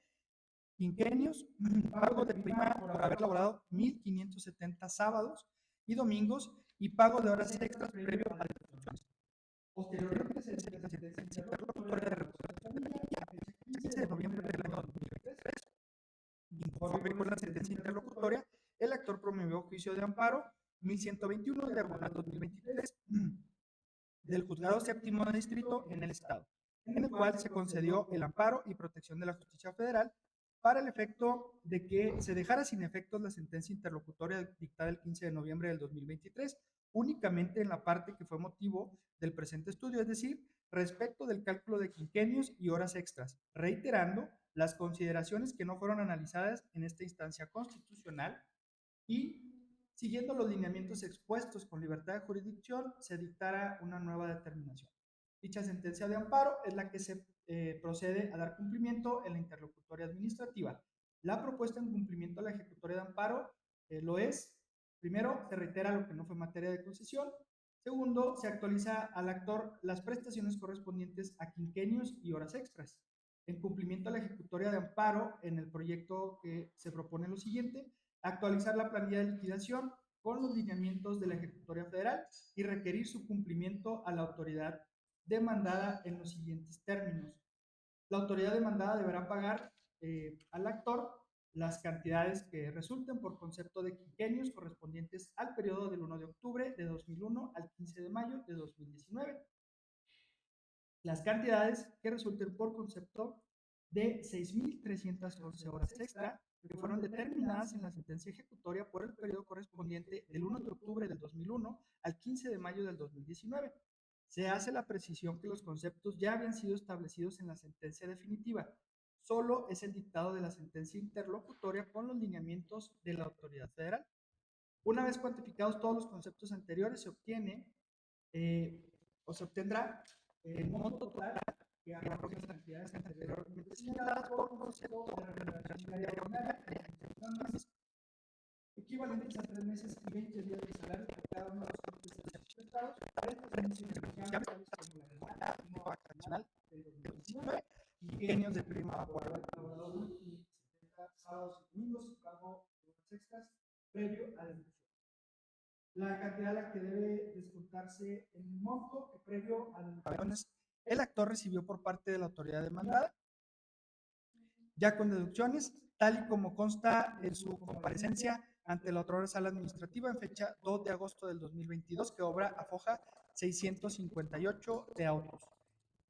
quinquenios, pago de prima por haber laborado 1.570 sábados y domingos y pago de horas extras previo a las defunciones. Posteriormente se declara la sentencia interlocutoria de recuperación de familia el 15 de noviembre del año 2023. Conforme con la sentencia interlocutoria, el actor promovió juicio de amparo 1121 diagonal 2023 del Juzgado Séptimo de Distrito en el Estado, en el cual se concedió el amparo y protección de la justicia federal para el efecto de que se dejara sin efectos la sentencia interlocutoria dictada el 15 de noviembre del 2023, únicamente en la parte que fue motivo del presente estudio, es decir, respecto del cálculo de quinquenios y horas extras, reiterando las consideraciones que no fueron analizadas en esta instancia constitucional y, siguiendo los lineamientos expuestos con libertad de jurisdicción, se dictara una nueva determinación. Dicha sentencia de amparo es la que se procede a dar cumplimiento en la interlocutoria administrativa. La propuesta en cumplimiento a la ejecutoria de amparo lo es: primero, se reitera lo que no fue materia de concesión. Segundo, se actualiza al actor las prestaciones correspondientes a quinquenios y horas extras. En cumplimiento a la ejecutoria de amparo, en el proyecto que se propone lo siguiente: actualizar la planilla de liquidación con los lineamientos de la ejecutoria federal y requerir su cumplimiento a la autoridad demandada en los siguientes términos. La autoridad demandada deberá pagar al actor las cantidades que resulten por concepto de quinquenios correspondientes al periodo del 1 de octubre de 2001 al 15 de mayo de 2019. Las cantidades que resulten por concepto de 6.311 horas extra que fueron determinadas en la sentencia ejecutoria por el periodo correspondiente del 1 de octubre del 2001 al 15 de mayo del 2019. Se hace la precisión que los conceptos ya habían sido establecidos en la sentencia definitiva. Solo es el dictado de la sentencia interlocutoria con los lineamientos de la autoridad federal. Una vez cuantificados todos los conceptos anteriores, se obtiene o se obtendrá el monto total que arroja las cantidades anteriormente señaladas por concepto de la remuneración diaria ordinaria, equivalentes a 3 meses y 20 días de salario por cada uno de los años de servicios prestados, del 2019, quinquenios de prima por haber laborado 1.570 sábados y domingos y pago de horas extras previo a la deducción. La cantidad a la que debe descontarse el monto que previo a las deducciones el actor recibió por parte de la autoridad demandada, ya con deducciones, tal y como consta en su comparecencia ante la otrora sala administrativa en fecha 2 de agosto del 2022, que obra a foja 658 de autos.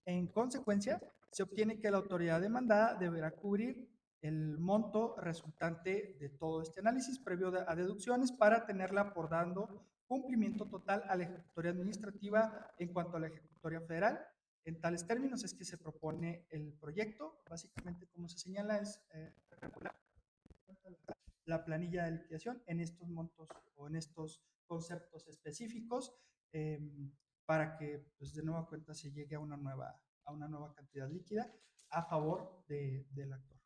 En consecuencia, se obtiene que la autoridad demandada deberá cubrir el monto resultante de todo este análisis previo a deducciones para tenerla por dando cumplimiento total a la ejecutoria administrativa en cuanto a la ejecutoria federal. En tales términos es que se propone el proyecto. Básicamente, como se señala, es regular la planilla de liquidación en estos montos o en estos conceptos específicos para que, pues, de nueva cuenta se llegue a una nueva cantidad líquida a favor del actor.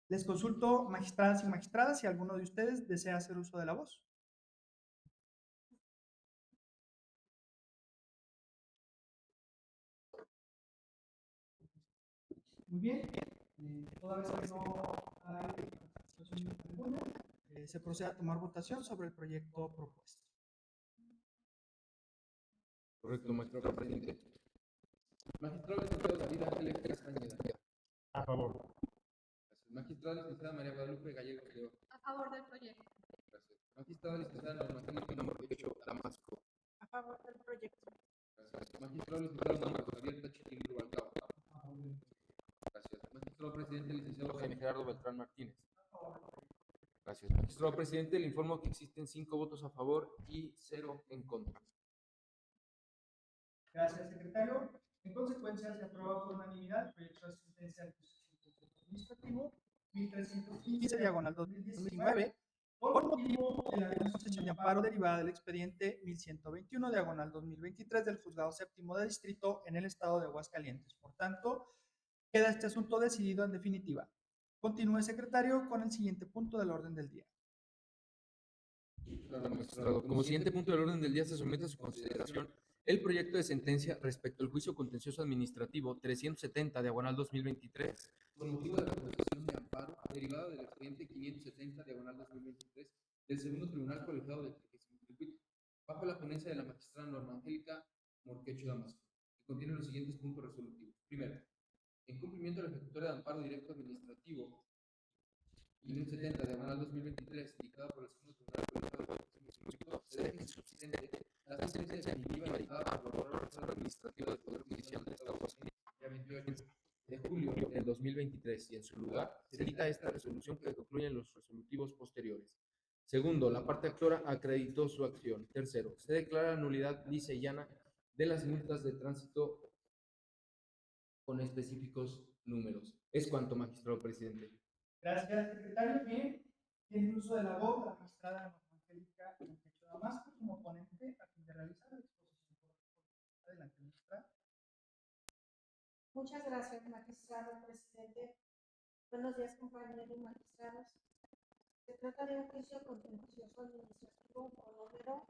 Les consulto, magistradas y magistradas, si alguno de ustedes desea hacer uso de la voz. Muy bien. Toda vez que no hay participación alguna, se procede a tomar votación sobre el proyecto propuesto. Correcto, magistrado presidente. Magistrado licenciado David Ángeles Castañeda. A favor. Gracias. Magistrada licenciada María Guadalupe Gallegos León. A favor del proyecto. Gracias. Magistrada licenciada Norma Angélica Morquecho Damasco. A favor del proyecto. Gracias. Magistrado licenciado Marcos Javier Tachiquín Rubalcaba. Gracias. Magistrado presidente licenciado Jaime Gerardo Beltrán Martínez. Gracias. Magistrado presidente, le informo que existen 5 votos a favor y 0 en contra. Gracias, secretario. En consecuencia, se aprueba por unanimidad el proyecto de sentencia del proceso administrativo 1315, diagonal 2019, por motivo de la concesión de amparo derivada del expediente 1121, diagonal 2023, del Juzgado Séptimo de Distrito en el estado de Aguascalientes. Por tanto, queda este asunto decidido en definitiva. Continúe, secretario, con el siguiente punto del orden del día. Claro, magistrado. Como siguiente punto del orden del día se somete a su consideración el proyecto de sentencia respecto al juicio contencioso administrativo 370, diagonal 2023, con motivo de la concesión de amparo derivada del expediente 570, diagonal 2023, del segundo tribunal colegiado del 30º circuito, bajo la ponencia de la magistrada Norma Angélica Morquecho Damasco, que contiene los siguientes puntos resolutivos. Primero, en cumplimiento de la ejecutoria de amparo directo administrativo 570, diagonal 2023, dictada por el segundo tribunal colegiado del 30º circuito, se deja insubsistente la sentencia definitiva dictada por el órgano administrativo del Poder Judicial del Estado de Aguascalientes, el 28 de julio del 2023, y en su lugar se dicta esta resolución que concluyen los resolutivos posteriores. Segundo, la parte actora acreditó su acción. Tercero, se declara nulidad lisa y llana de las multas de tránsito con específicos números. Es cuanto, magistrado presidente. Gracias, secretario. Bien, tiene uso de la voz la magistrada Norma Angélica Morquecho Damasco como ponente a fin de realizar la exposición correspondiente. Adelante, magistrada. Muchas gracias, magistrado presidente. Buenos días, compañeros magistrados. Se trata de un juicio contencioso administrativo con número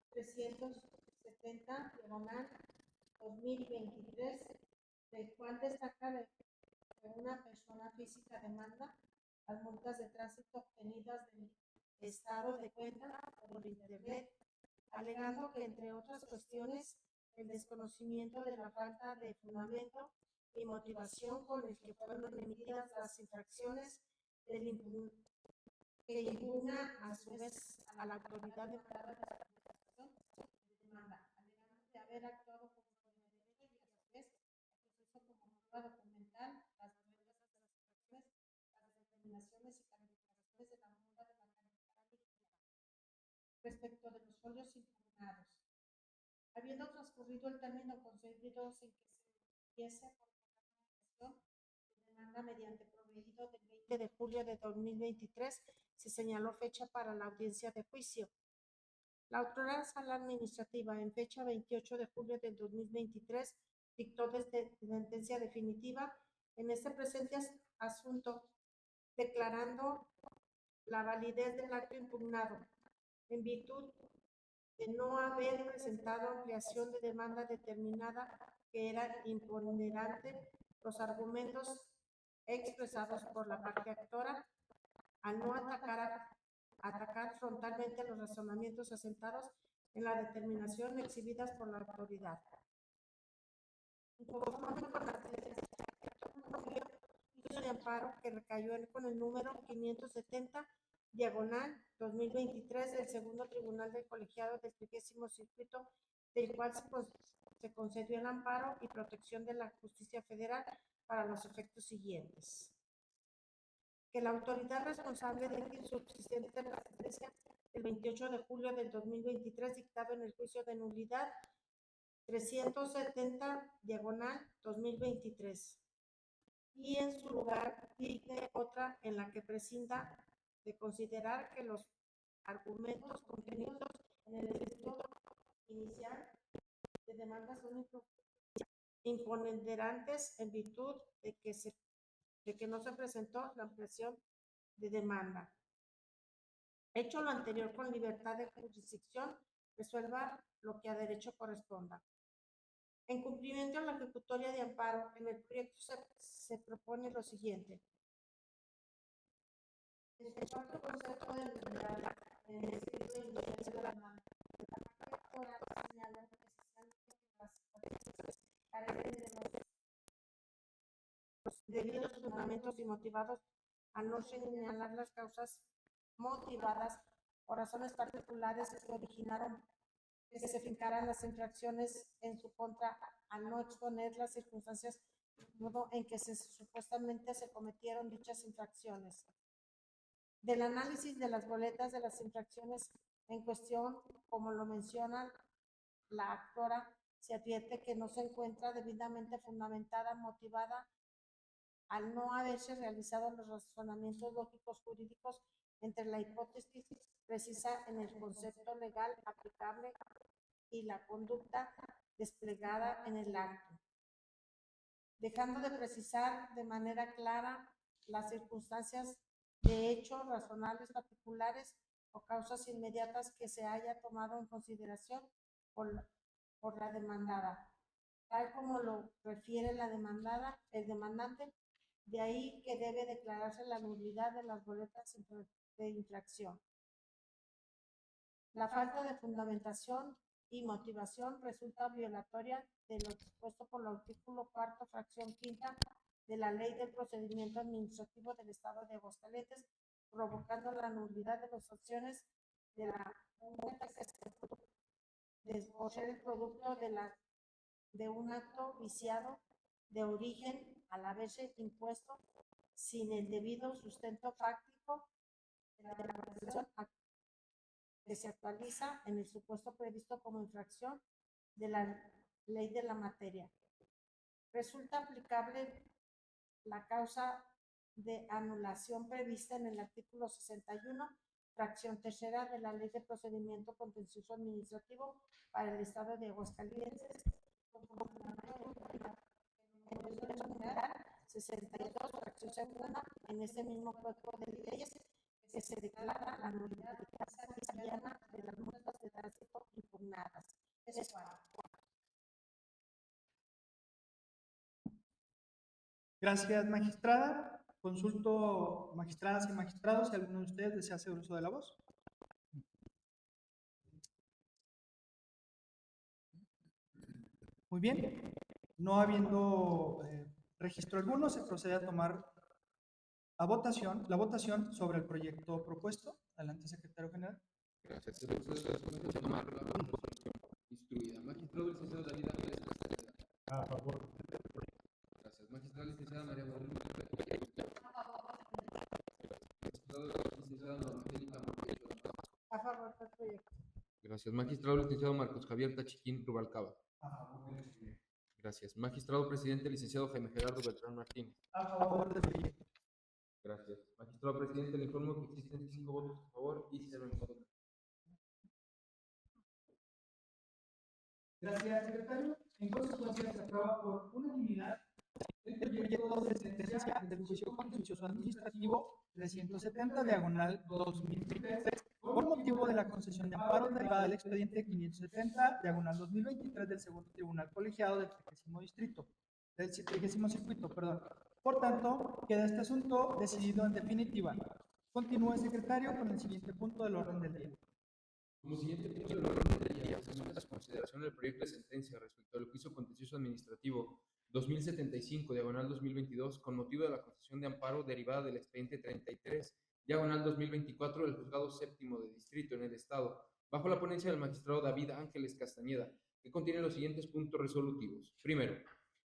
370, diagonal 2023, del cual destaca que una persona física demanda las multas de tránsito obtenidas del estado de cuenta por internet, alegando que, entre otras cuestiones, el desconocimiento de la falta de fundamento y motivación con el que fueron emitidas las infracciones que impugna a su vez a la autoridad demandada de la administración de demanda, alegando de haber actuado conforme a derecho y a su vez el proceso como prueba documental, las naturalezas de las infracciones, las determinaciones y calificaciones de la multa de manera líquida respecto de los folios impugnados. Habiendo transcurrido el término concedido sin que se diese por comunicación de demanda mediante proveído del 20 de julio de 2023, se señaló fecha para la audiencia de juicio. La autora sala administrativa, en fecha 28 de julio de 2023, dictó desde sentencia definitiva en este presente asunto, declarando la validez del acto impugnado, en virtud de no haber presentado ampliación de demanda determinada que era imponderante los argumentos expresados por la parte actora, al no atacar frontalmente los razonamientos asentados en la determinación exhibidas por la autoridad. Conforme con la juicio de amparo que recayó con el número 570, diagonal 2023, del segundo tribunal del colegiado del 30º circuito, del cual se concedió el amparo y protección de la justicia federal para los efectos siguientes: que la autoridad responsable de que subsistente la sentencia el 28 de julio del 2023, dictado en el juicio de nulidad 370/2023. Y en su lugar dicte otra en la que prescinda de considerar que los argumentos contenidos en el escrito inicial de demanda son imponderantes en virtud de que no se presentó la ampliación de demanda. Hecho lo anterior con libertad de jurisdicción, resuelva lo que a derecho corresponda. En cumplimiento de la ejecutoria de amparo, en el proyecto se propone lo siguiente. El cuarto concepto de nulidad en el escrito inicial de la demanda, la autora señala precisamente que las partes carecen de los debidos fundamentos y motivados a no señalar las causas motivadas por razones particulares que originaron que se fincaran las infracciones en su contra al no exponer las circunstancias modo en que supuestamente se cometieron dichas infracciones. Del análisis de las boletas de las infracciones en cuestión, como lo menciona la autora, se advierte que no se encuentra debidamente fundamentada, motivada, al no haberse realizado los razonamientos lógicos jurídicos entre la hipótesis precisa en el concepto legal aplicable y la conducta desplegada en el acto, dejando de precisar de manera clara las circunstancias de hechos razonables particulares o causas inmediatas que se haya tomado en consideración por la demandada, tal como lo refiere el demandante. De ahí que debe declararse la nulidad de las boletas de infracción. La falta de fundamentación y motivación resulta violatoria de lo dispuesto por el artículo 4, fracción 5 de la Ley del Procedimiento Administrativo del Estado de Aguascalientes, provocando la nulidad de las acciones de la multa que se por ser el producto de un acto viciado de origen al haberse impuesto sin el debido sustento fáctico de la declaración que se actualiza en el supuesto previsto como infracción de la ley de la materia. Resulta aplicable la causa de anulación prevista en el artículo 61, fracción tercera de la Ley de Procedimiento Contencioso Administrativo para el Estado de Aguascalientes, 62, fracción segunda, en este mismo cuerpo de leyes, que se declara la nulidad viciana de las multas de tránsito impugnadas. Es Gracias, magistrada. Consulto, magistradas y magistrados, si alguno de ustedes desea hacer uso de la voz. Muy bien. No habiendo registro alguno, se procede a tomar la votación sobre el proyecto propuesto. Adelante, secretario general. Gracias. Se procede a tomar la proposición instruida. Magistrado licenciado David Ángeles Castañeda. A favor. Gracias. Magistrada licenciada María Guadalupe. Magistrado licenciada Norma Angélica Montecho. a favor del proyecto. Gracias. Magistrado licenciado Marcos Javier Tachiquín Rubalcaba. A favor del proyecto. Gracias. Magistrado presidente licenciado Jaime Gerardo Beltrán Martínez. A favor del proyecto. Gracias. Magistrado presidente, le informo que existen 5 votos a favor y 0 en contra. Gracias, secretario. En consecuencia, se aprueba por unanimidad el proyecto de sentencia del juicio contencioso administrativo 370, diagonal 2023, por motivo de la concesión de amparo derivada del expediente 570, diagonal 2023 del segundo tribunal colegiado del 30º distrito, del 30º circuito, perdón. Por tanto, queda este asunto decidido en definitiva. Continúe, secretario, con el siguiente punto del orden del día. Como siguiente punto del orden del día, hacemos la consideración del proyecto de sentencia respecto al juicio contencioso administrativo 2075, diagonal 2022, con motivo de la concesión de amparo derivada del expediente 33, diagonal 2024 del juzgado séptimo de distrito en el Estado, bajo la ponencia del magistrado David Ángeles Castañeda, que contiene los siguientes puntos resolutivos. Primero,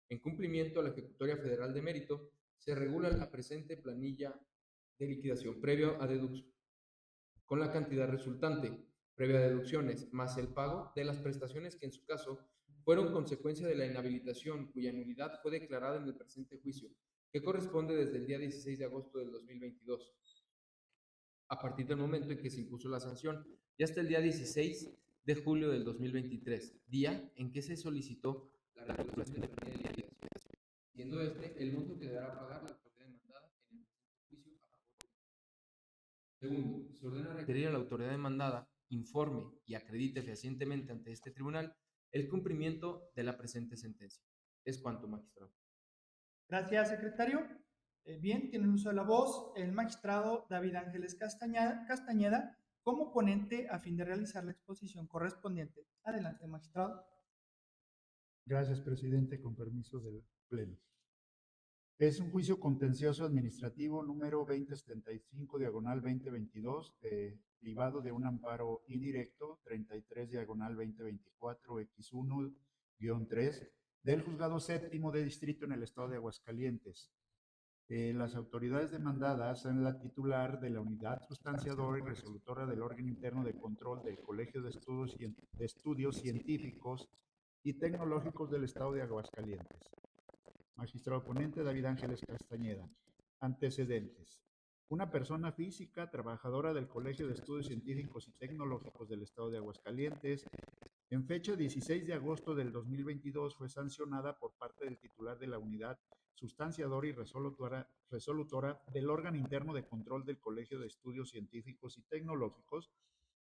en cumplimiento a la ejecutoria federal de mérito, se regula la presente planilla de liquidación previo a deducción. con la cantidad resultante, previa deducciones, más el pago de las prestaciones que en su caso fueron consecuencia de la inhabilitación cuya nulidad fue declarada en el presente juicio, que corresponde desde el día 16 de agosto del 2022, a partir del momento en que se impuso la sanción, y hasta el día 16 de julio del 2023, día en que se solicitó la regulación de planilla de liquidación, siendo este el monto que deberá pagar la autoridad demandada en el juicio a favor. Segundo, se ordena requerir a la autoridad demandada informe y acredite fehacientemente ante este tribunal el cumplimiento de la presente sentencia. Es cuanto, magistrado. Gracias, secretario. Bien, tiene el uso de la voz el magistrado David Ángeles Castañeda como ponente a fin de realizar la exposición correspondiente. Adelante, magistrado. Gracias, presidente, con permiso del Pleno. Es un juicio contencioso administrativo número 2075, diagonal 2022, derivado de un amparo indirecto 33, diagonal 2024, X1-3, del Juzgado Séptimo de Distrito en el Estado de Aguascalientes. Las autoridades demandadas son la titular de la unidad sustanciadora y resolutora del órgano interno de control del Colegio de Estudios Científicos y Tecnológicos del Estado de Aguascalientes. Magistrado ponente David Ángeles Castañeda. Antecedentes. Una persona física, trabajadora del Colegio de Estudios Científicos y Tecnológicos del Estado de Aguascalientes, en fecha 16 de agosto del 2022 fue sancionada por parte del titular de la unidad sustanciadora y resolutora del órgano interno de control del Colegio de Estudios Científicos y Tecnológicos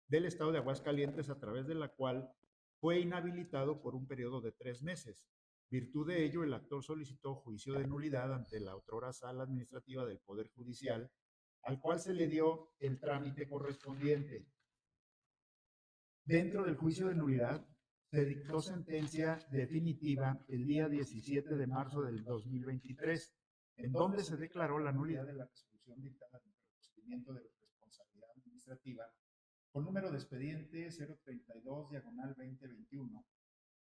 del Estado de Aguascalientes, a través de la cual fue inhabilitado por un periodo de 3 meses. Virtud de ello, el actor solicitó juicio de nulidad ante la otrora Sala Administrativa del Poder Judicial, al cual se le dio el trámite correspondiente. Dentro del juicio de nulidad, se dictó sentencia definitiva el día 17 de marzo del 2023, en donde se declaró la nulidad de la resolución dictada en el procedimiento de responsabilidad administrativa con número de expediente 032, diagonal 2021,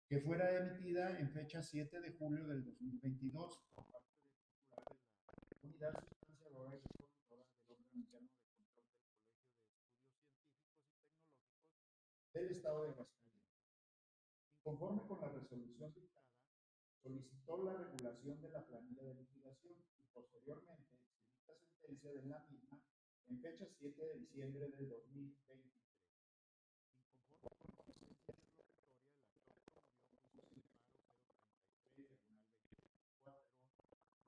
que fuera emitida en fecha 7 de julio del 2022 por parte del titular de la unidad sustanciadora y resolutora del órgano interno de control del Colegio de Estudios Científicos y Tecnológicos del Estado de Aguascalientes. Conforme con la resolución dictada, solicitó la regulación de la planilla de liquidación y posteriormente se dicta sentencia de la misma en fecha 7 de diciembre del 2023. Inconforme con la sentencia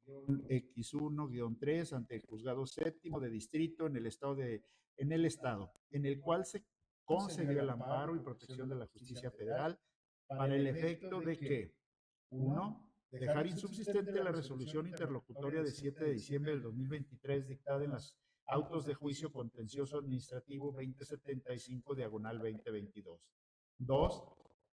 X1-3 ante el Juzgado Séptimo de Distrito en el Estado, en el cual se concedió el amparo y protección de la justicia federal para el efecto de que: 1. Dejar insubsistente la resolución interlocutoria de 7 de diciembre del 2023 dictada en los autos de juicio contencioso administrativo 2075, diagonal 2022. 2.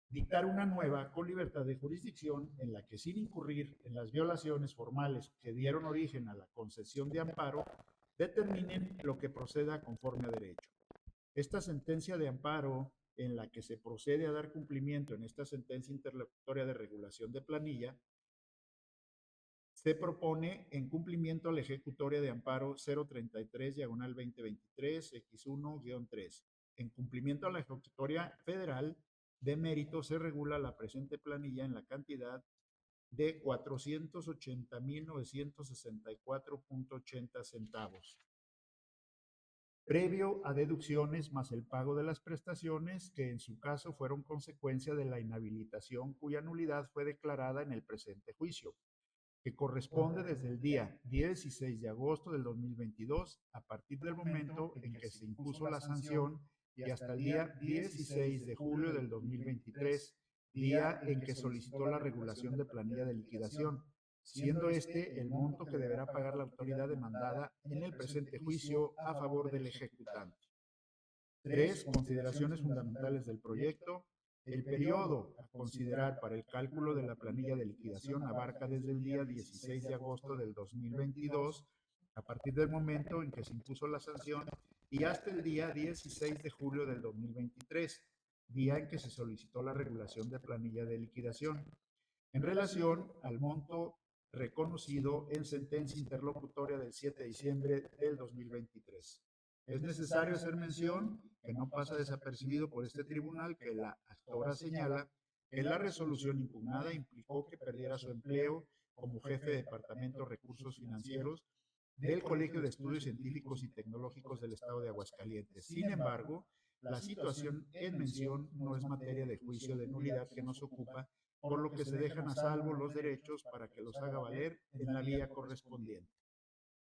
Dictar una nueva con libertad de jurisdicción en la que, sin incurrir en las violaciones formales que dieron origen a la concesión de amparo, determinen lo que proceda conforme a derecho. Esta sentencia de amparo, en la que se procede a dar cumplimiento en esta sentencia interlocutoria de regulación de planilla, se propone en cumplimiento a la ejecutoria de amparo 033, diagonal 2023, X1-3. En cumplimiento a la ejecutoria federal de mérito, se regula la presente planilla en la cantidad de 480,964.80 centavos, previo a deducciones más el pago de las prestaciones que en su caso fueron consecuencia de la inhabilitación cuya nulidad fue declarada en el presente juicio, que corresponde desde el día 16 de agosto del 2022 a partir del momento en que se impuso la sanción y hasta el día 16 de julio del 2023, día en que solicitó la regulación de planilla de liquidación, siendo este el monto que deberá pagar la autoridad demandada en el presente juicio a favor del ejecutante. 3. Consideraciones fundamentales del proyecto. El periodo a considerar para el cálculo de la planilla de liquidación abarca desde el día 16 de agosto del 2022, a partir del momento en que se impuso la sanción, y hasta el día 16 de julio del 2023, día en que se solicitó la regulación de planilla de liquidación, en relación al monto reconocido en sentencia interlocutoria del 7 de diciembre del 2023. Es necesario hacer mención, que no pasa desapercibido por este tribunal, que la actora señala que la resolución impugnada implicó que perdiera su empleo como jefe de Departamento de Recursos Financieros del Colegio de Estudios Científicos y Tecnológicos del Estado de Aguascalientes. Sin embargo, la situación en mención no es materia de juicio de nulidad que nos ocupa, por lo que se dejan a salvo los derechos para que los haga valer en la vía correspondiente.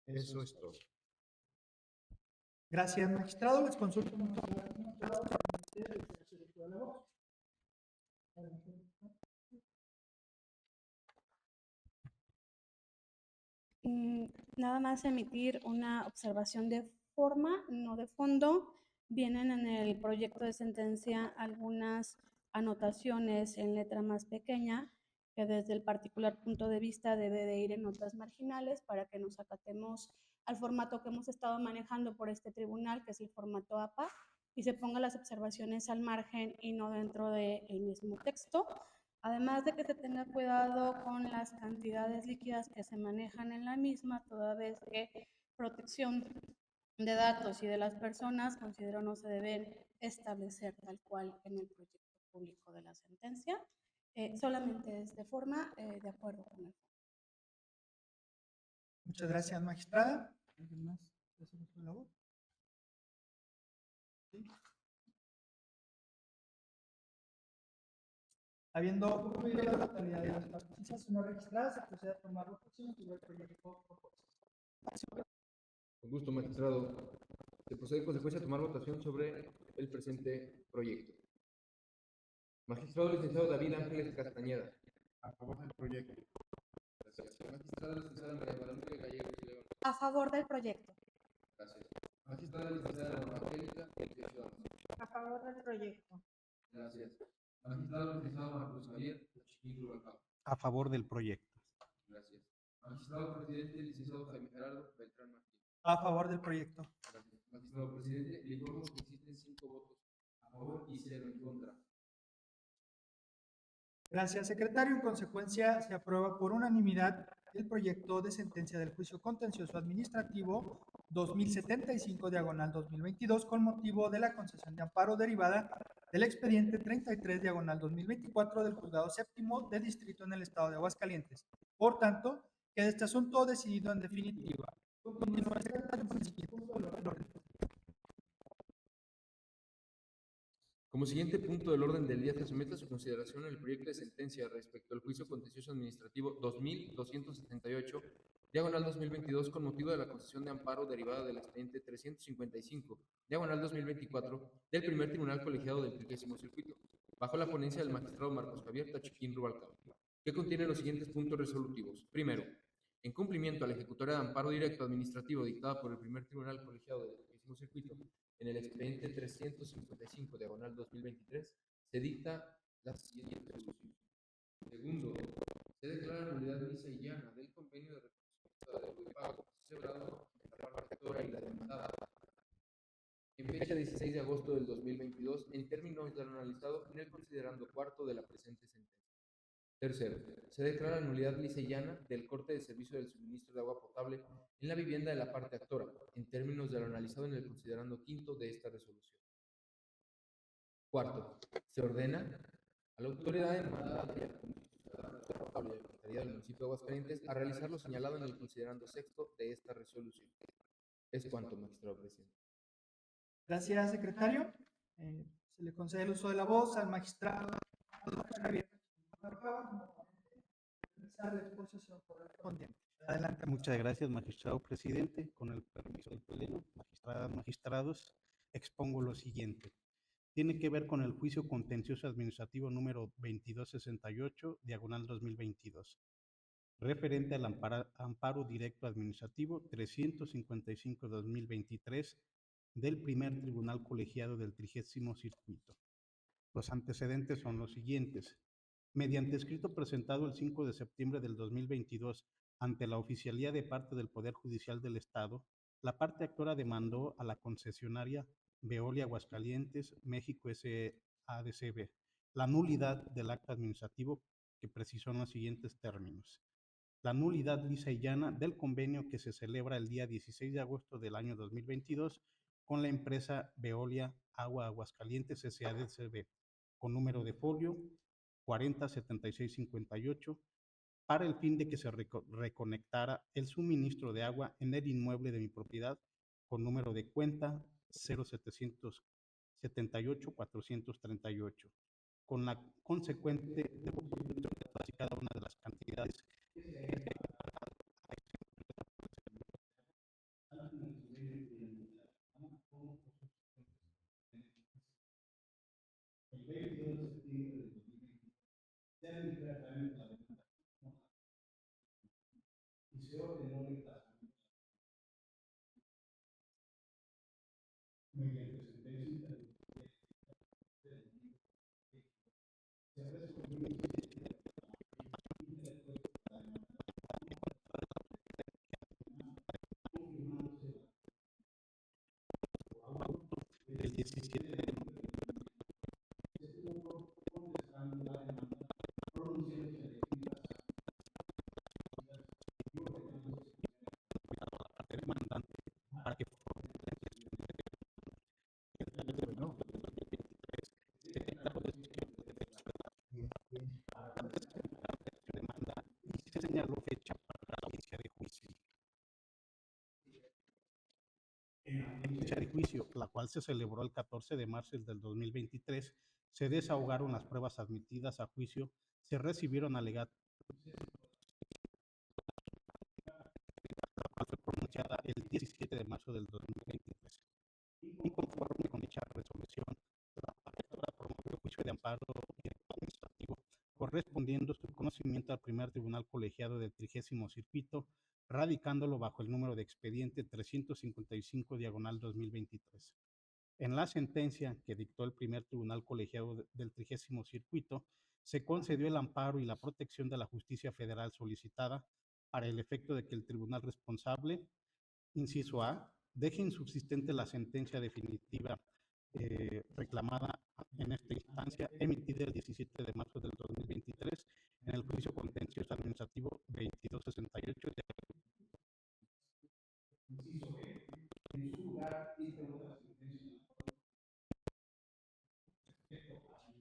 Eso es todo. Gracias, magistrado. Les consulto. Nada más emitir una observación de forma, no de fondo. Vienen en el proyecto de sentencia algunas anotaciones en letra más pequeña que desde el particular punto de vista debe de ir en notas marginales para que nos acatemos al formato que hemos estado manejando por este tribunal, que es el formato APA, y se pongan las observaciones al margen y no dentro del mismo texto. Además de que se tenga cuidado con las cantidades líquidas que se manejan en la misma, toda vez que protección de datos y de las personas considero no se deben establecer tal cual en el proyecto público de la sentencia. Solamente es de forma de acuerdo con el fondo. Muchas gracias, magistrada. ¿Alguien más desea hacer la voz? ¿Sí? Habiendo concluido la totalidad de las participaciones no registradas, se procede a tomar votación sobre el proyecto propuesto. Con gusto, magistrado. Se procede en consecuencia a tomar votación sobre el presente proyecto. Magistrado licenciado David Ángeles Castañeda. A favor del proyecto. Gracias. Magistrada licenciada María Guadalupe Gallegos y León. A favor del proyecto. Gracias. Magistrada licenciada Norma Angélica Ciudadanos. A favor del proyecto. Gracias. Magistrado licenciado Marcos Javier Chiquín Rubalcaba. A favor del proyecto. Gracias. Magistrado presidente licenciado Jaime Gerardo Beltrán Martín. A favor del proyecto. Gracias. Magistrado presidente, le informo que existen 5 votos a favor y 0 en contra. Gracias, secretario. En consecuencia, se aprueba por unanimidad el proyecto de sentencia del juicio contencioso administrativo 2075/2022 con motivo de la concesión de amparo derivada del expediente 33/2024 del Juzgado Séptimo de Distrito en el Estado de Aguascalientes. Por tanto, queda este asunto decidido en definitiva. Continúa, secretario, con el siguiente punto del orden. Como siguiente punto del orden del día, se somete a su consideración el proyecto de sentencia respecto al juicio contencioso administrativo 2278/2022 con motivo de la concesión de amparo derivada del expediente 355/2024 del primer tribunal colegiado del 30º circuito, bajo la ponencia del magistrado Marcos Javier Tachiquín Rubalcaba, que contiene los siguientes puntos resolutivos. Primero, en cumplimiento a la ejecutoria de amparo directo administrativo dictada por el primer tribunal colegiado del 30º circuito, en el expediente 355/2023 se dicta la siguiente resolución. Segundo, se declara nulidad lisa y llana del convenio de reconocimiento de pago celebrado entre la parte actora y la demandada en fecha 16 de agosto del 2022 en términos de lo analizado en el considerando cuarto de la presente sentencia. Tercero, se declara nulidad lisa y llana del corte de servicio del suministro de agua potable en la vivienda de la parte actora, en términos de lo analizado en el considerando quinto de esta resolución. Cuarto, se ordena a la autoridad demandada de la Secretaría del municipio de Aguascalientes a realizar lo señalado en el considerando sexto de esta resolución. Es cuanto, magistrado presidente. Gracias, secretario. Se le concede el uso de la voz al magistrado Javier. La exposición correspondiente. Adelante. Muchas gracias, magistrado presidente. Con el permiso del pleno, magistradas, magistrados, expongo lo siguiente. Tiene que ver con el juicio contencioso administrativo número 2268/2022, referente al amparo directo administrativo 355/2023 del primer tribunal colegiado del 30º circuito. Los antecedentes son los siguientes. Mediante escrito presentado el 5 de septiembre del 2022 ante la oficialía de parte del Poder Judicial del Estado, la parte actora demandó a la concesionaria Veolia Aguascalientes México S.A.D.C.B. la nulidad del acta administrativo que precisó en los siguientes términos. La nulidad lisa y llana del convenio que se celebra el día 16 de agosto del año 2022 con la empresa Veolia Agua Aguascalientes S.A.D.C.B. con número de folio 407658 para el fin de que se reconectara el suministro de agua en el inmueble de mi propiedad con número de cuenta 0778 438, con la consecuente devolución de todas y cada una de las cantidades que se hayan pagado a esta empresa por el servicio al financiamiento y el 22 de septiembre de 2020 se administra el trámite de la demanda y se ordenó el emplazamiento mediante sentencia interlocutoria se resolvió el del 17 de contestando la demanda, pronunciándose de demandante para que demanda y se señaló fecha para la audiencia de juicio. En la audiencia de juicio, la cual se celebró el 14 de marzo del 2023, se desahogaron las pruebas admitidas a juicio, se recibieron alegatos, la cual fue pronunciada el 17 de marzo del 2023. Inconforme con dicha resolución, la Prefectura promovió juicio de amparo directo administrativo, correspondiendo su conocimiento al primer tribunal colegiado del 30º circuito, radicándolo bajo el número de expediente 355/2023. En la sentencia que dictó el primer tribunal colegiado del 30º circuito, se concedió el amparo y la protección de la justicia federal solicitada para el efecto de que el tribunal responsable, inciso A, deje insubsistente la sentencia definitiva reclamada en esta instancia, emitida el 17 de marzo del 2023 en el juicio contencioso administrativo 2268 de inciso B, en su lugar dicta otra sentencia respecto a la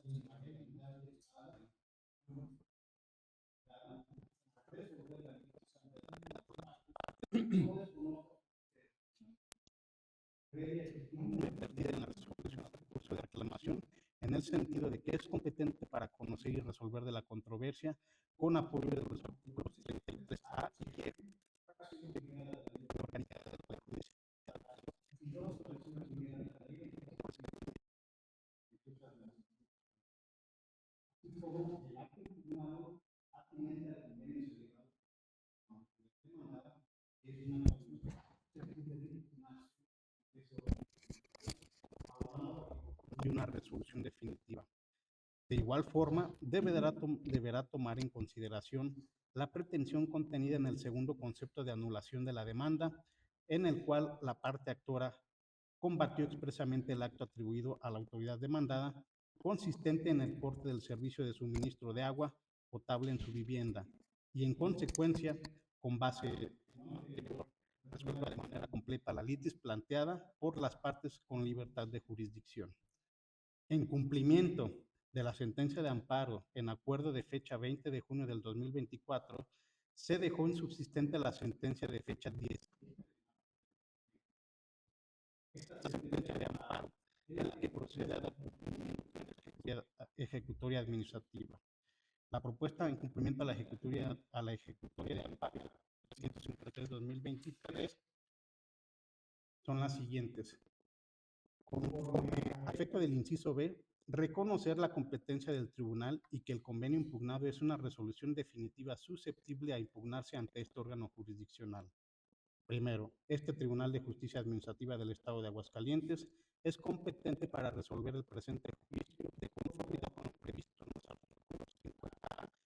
inhabilidad del Estado a resolver la perdida en la resolución del recurso de reclamación en el sentido de que es competente para conocer y resolver de la controversia con apoyo de los artículos 33A y F orgánica de la Judicia y dos fracciones primeras de la ley así como el acto impugnado atinente al convenio celebrado demandada es una y una resolución definitiva. De igual forma, deberá tomar en consideración la pretensión contenida en el segundo concepto de anulación de la demanda, en el cual la parte actora combatió expresamente el acto atribuido a la autoridad demandada, consistente en el corte del servicio de suministro de agua potable en su vivienda, y en consecuencia, con base en lo anterior, resuelva de manera completa la litis planteada por las partes con libertad de jurisdicción. En cumplimiento de la sentencia de amparo en acuerdo de fecha 20 de junio del 2024, se dejó insubsistente la sentencia de fecha 10. Esta sentencia de amparo es la que procede a la ejecutoria administrativa. La propuesta en cumplimiento a la ejecutoria de amparo 353/2023 son las siguientes. Conforme a efecto del inciso B, reconocer la competencia del tribunal y que el convenio impugnado es una resolución definitiva susceptible a impugnarse ante este órgano jurisdiccional. Primero, este Tribunal de Justicia Administrativa del Estado de Aguascalientes es competente para resolver el presente juicio de conformidad con lo previsto en los artículos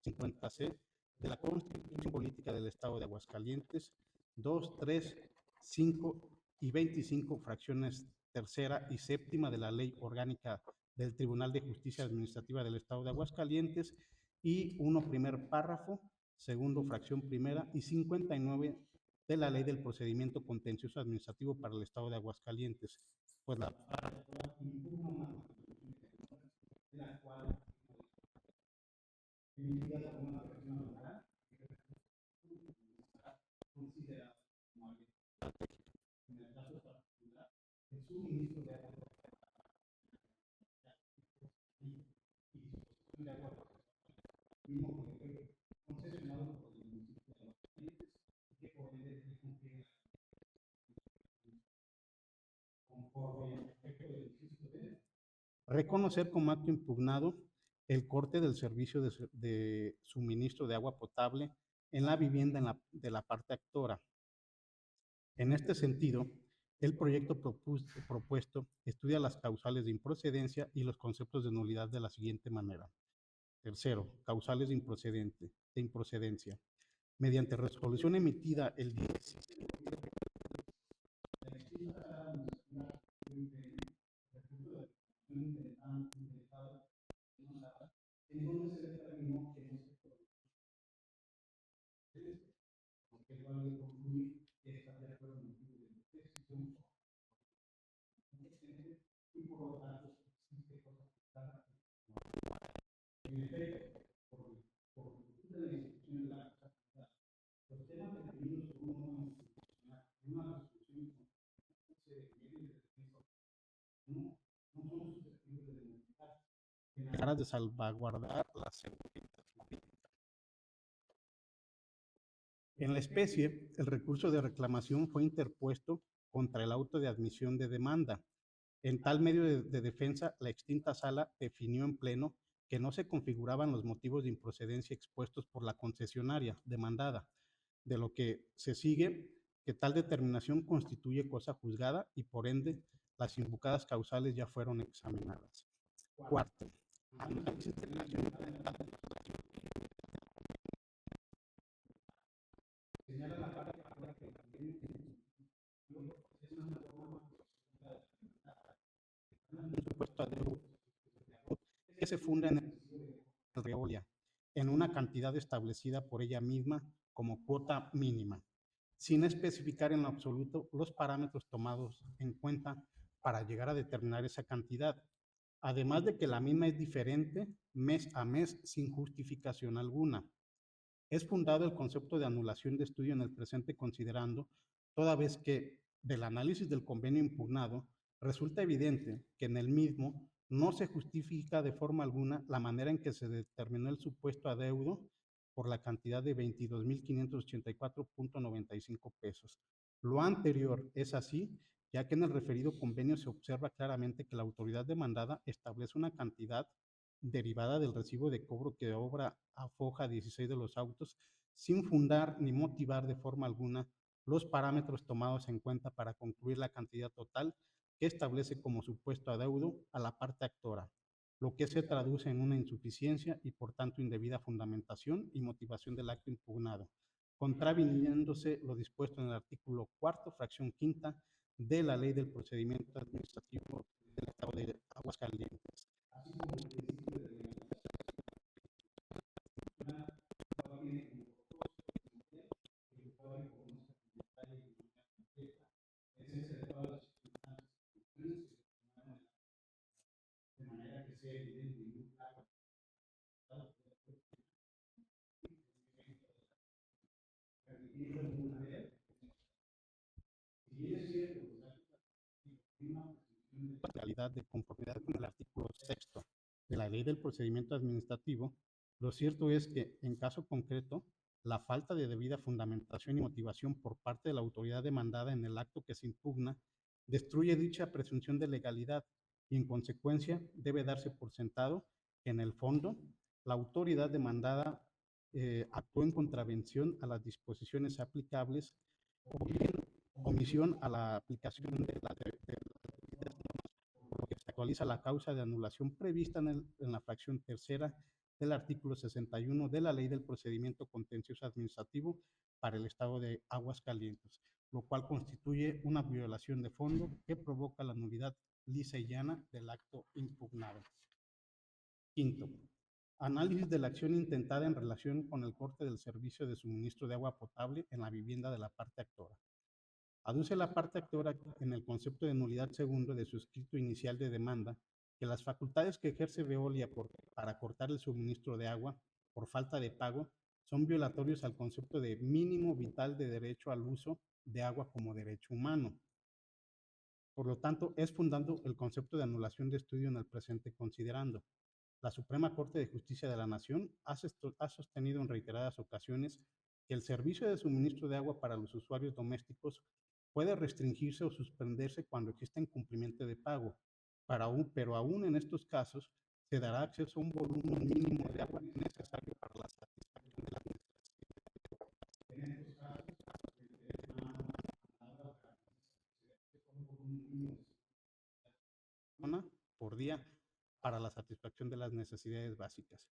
50C de la Constitución Política del Estado de Aguascalientes, 2, 3, 5 y 25 fracciones tercera y séptima de la Ley Orgánica del Tribunal de Justicia Administrativa del Estado de Aguascalientes y 1 primer párrafo, segundo fracción primera y 59 de la Ley del Procedimiento Contencioso Administrativo para el Estado de Aguascalientes, pues la impugna una resolución de la cual emitida por una persona moral considerada como alguien. En el caso particular, el suministro de agua y disposición de agua mismo que fue concesionado por el municipio de Aguascalientes y que por ende se cumple conforme al efecto del inciso D. Reconocer como acto impugnado el corte del servicio de suministro de agua potable en la vivienda de la parte actora. En este sentido, el proyecto propuesto estudia las causales de improcedencia y los conceptos de nulidad de la siguiente manera. Tercero, causales de improcedencia. Mediante resolución emitida el 10 en donde se determinó que no se porque el cual de concluir que esta de acuerdo motivo de decisión y por lo tanto existe cosa en efecto por la institución de la casa los temas definidos por una norma constitucional y una resolución no son susceptibles de modificar en aras de salvaguardar la seguridad jurídica. En la especie, el recurso de reclamación fue interpuesto contra el auto de admisión de demanda. En tal medio de defensa, la extinta sala definió en pleno que no se configuraban los motivos de improcedencia expuestos por la concesionaria demandada, de lo que se sigue que tal determinación constituye cosa juzgada y por ende las invocadas causales ya fueron examinadas. Cuarto, análisis de la señala la parte que también es una forma un supuesto adeudo que se funda en el Reolia, en una cantidad establecida por ella misma como cuota mínima, sin especificar en lo absoluto los parámetros tomados en cuenta para llegar a determinar esa cantidad, además de que la misma es diferente mes a mes sin justificación alguna. Es fundado el concepto de anulación de estudio en el presente considerando, toda vez que del análisis del convenio impugnado resulta evidente que en el mismo no se justifica de forma alguna la manera en que se determinó el supuesto adeudo por la cantidad de 22.584.95 pesos. Lo anterior es así, ya que en el referido convenio se observa claramente que la autoridad demandada establece una cantidad derivada del recibo de cobro que obra a foja 16 de los autos, sin fundar ni motivar de forma alguna los parámetros tomados en cuenta para concluir la cantidad total que establece como supuesto adeudo a la parte actora, lo que se traduce en una insuficiencia y por tanto indebida fundamentación y motivación del acto impugnado, contraviniéndose lo dispuesto en el artículo 4, fracción quinta de la Ley del Procedimiento Administrativo del Estado de Aguascalientes, así como el principio de legalidad esencia de todas las circunstancias de manera que sea evidente y muy claro. Si es cierto, la realidad de conformidad con el artículo 6 de la Ley del Procedimiento Administrativo, lo cierto es que, en caso concreto, la falta de debida fundamentación y motivación por parte de la autoridad demandada en el acto que se impugna destruye dicha presunción de legalidad y, en consecuencia, debe darse por sentado que, en el fondo, la autoridad demandada actuó en contravención a las disposiciones aplicables o bien omisión a la aplicación de la por lo que se actualiza la causa de anulación prevista en la fracción tercera del artículo 61 de la Ley del Procedimiento Contencioso Administrativo para el Estado de Aguascalientes, lo cual constituye una violación de fondo que provoca la nulidad lisa y llana del acto impugnado. Quinto, Análisis de la acción intentada en relación con el corte del servicio de suministro de agua potable en la vivienda de la parte actora. Aduce la parte actora en el concepto de nulidad segundo de su escrito inicial de demanda que las facultades que ejerce Veolia para cortar el suministro de agua por falta de pago son violatorios al concepto de mínimo vital de derecho al uso de agua como derecho humano. Por lo tanto, es fundando el concepto de anulación de estudio en el presente considerando. La Suprema Corte de Justicia de la Nación ha sostenido en reiteradas ocasiones que el servicio de suministro de agua para los usuarios domésticos puede restringirse o suspenderse cuando exista incumplimiento de pago, pero aún en estos casos se dará acceso a un volumen mínimo de agua necesario para la satisfacción de las necesidades. En estos casos, por día para la satisfacción de las necesidades básicas.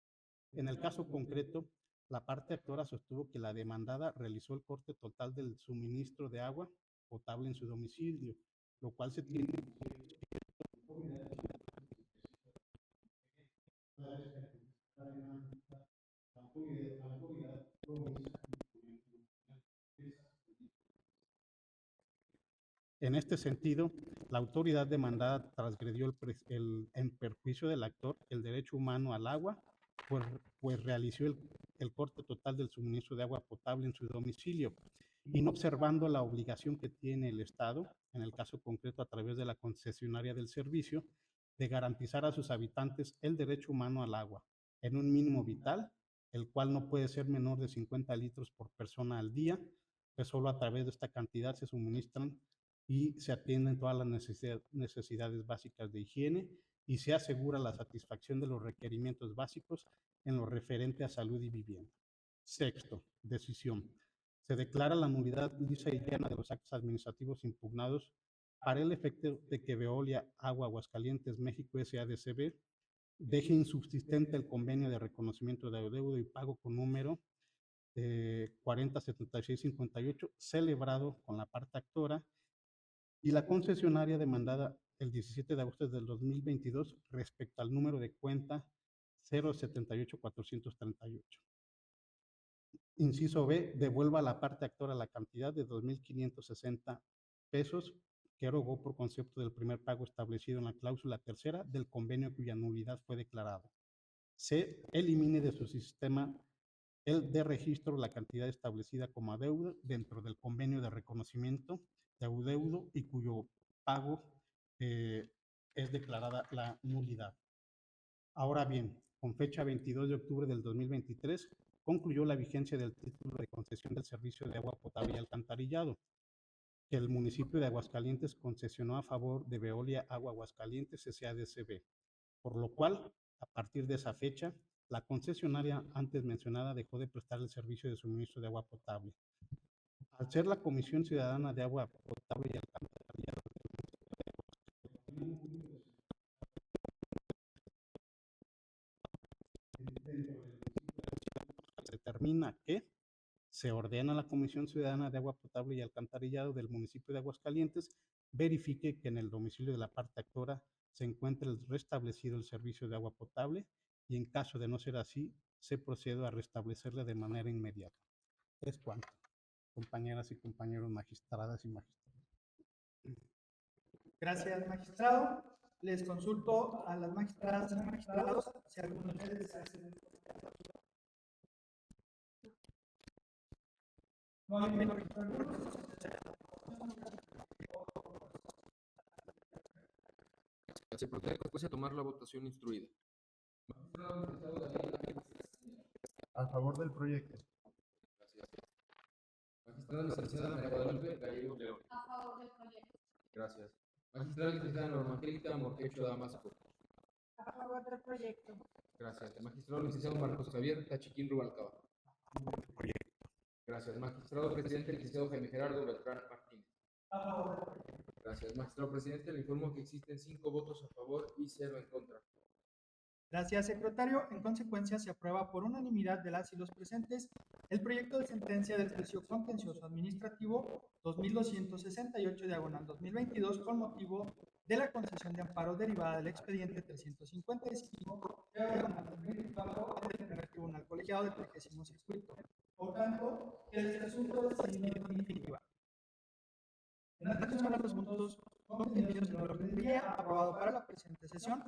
En el caso concreto, la parte actora sostuvo que la demandada realizó el corte total del suministro de agua potable en su domicilio, lo cual se tiene En este sentido, la autoridad demandada transgredió en perjuicio del actor el derecho humano al agua, pues realizó el corte total del suministro de agua potable en su domicilio, y no observando la obligación que tiene el Estado, en el caso concreto a través de la concesionaria del servicio, de garantizar a sus habitantes el derecho humano al agua, en un mínimo vital, el cual no puede ser menor de 50 litros por persona al día, que solo a través de esta cantidad se suministran y se atienden todas las necesidades básicas de higiene y se asegura la satisfacción de los requerimientos básicos en lo referente a salud y vivienda. Sexto, decisión. Se declara la nulidad lisa y llana de los actos administrativos impugnados para el efecto de que Veolia Agua Aguascalientes México S.A.D.C.B. deje insubsistente el convenio de reconocimiento de adeudo y pago con número 407658 celebrado con la parte actora y la concesionaria demandada el 17 de agosto del 2022 respecto al número de cuenta 078438. Inciso B, devuelva a la parte actora la cantidad de 2.560 pesos que erogó por concepto del primer pago establecido en la cláusula tercera del convenio cuya nulidad fue declarada. C, elimine de su sistema el de registro la cantidad establecida como adeudo dentro del convenio de reconocimiento de adeudo y cuyo pago es declarada la nulidad. Ahora bien, con fecha 22 de octubre del 2023, concluyó la vigencia del título de concesión del servicio de agua potable y alcantarillado, que el municipio de Aguascalientes concesionó a favor de Veolia Agua Aguascalientes S.A.D.C.B., por lo cual, a partir de esa fecha, la concesionaria antes mencionada dejó de prestar el servicio de suministro de agua potable. Al ser la Comisión Ciudadana de Agua Potable y Alcantarillado se determina que se ordena a la Comisión Ciudadana de Agua Potable y Alcantarillado del municipio de Aguascalientes verifique que en el domicilio de la parte actora se encuentre restablecido el servicio de agua potable y en caso de no ser así, se procede a restablecerle de manera inmediata. Es cuanto, compañeras y compañeros magistradas y magistrados. Gracias, magistrado. Les consulto a las magistradas y magistrados si alguno de ustedes desea hacer un no hay Se procede después a tomar la votación instruida. A favor del proyecto. Gracias. Magistrada licenciada María Guadalupe Gallegos León. A favor del proyecto. Gracias. Magistrada licenciada Norma Angélica Morquecho Damasco. A favor del proyecto. Gracias. Magistrado licenciado Marcos Javier Tachiquín Rubalcaba. Gracias. Magistrado presidente licenciado Jaime Gerardo Beltrán Martínez. Gracias. Magistrado presidente, le informo que existen 5 votos a favor y 0 en contra. Gracias, secretario. En consecuencia, se aprueba por unanimidad de las y los presentes el proyecto de sentencia del juicio contencioso administrativo 2268/2022 con motivo de la concesión de amparo derivada del expediente 355 del primer tribunal colegiado del 30º circuito. Por tanto, que el asunto decidido en definitiva. En atención a los puntos contenidos en el orden del día aprobado para la presente sesión,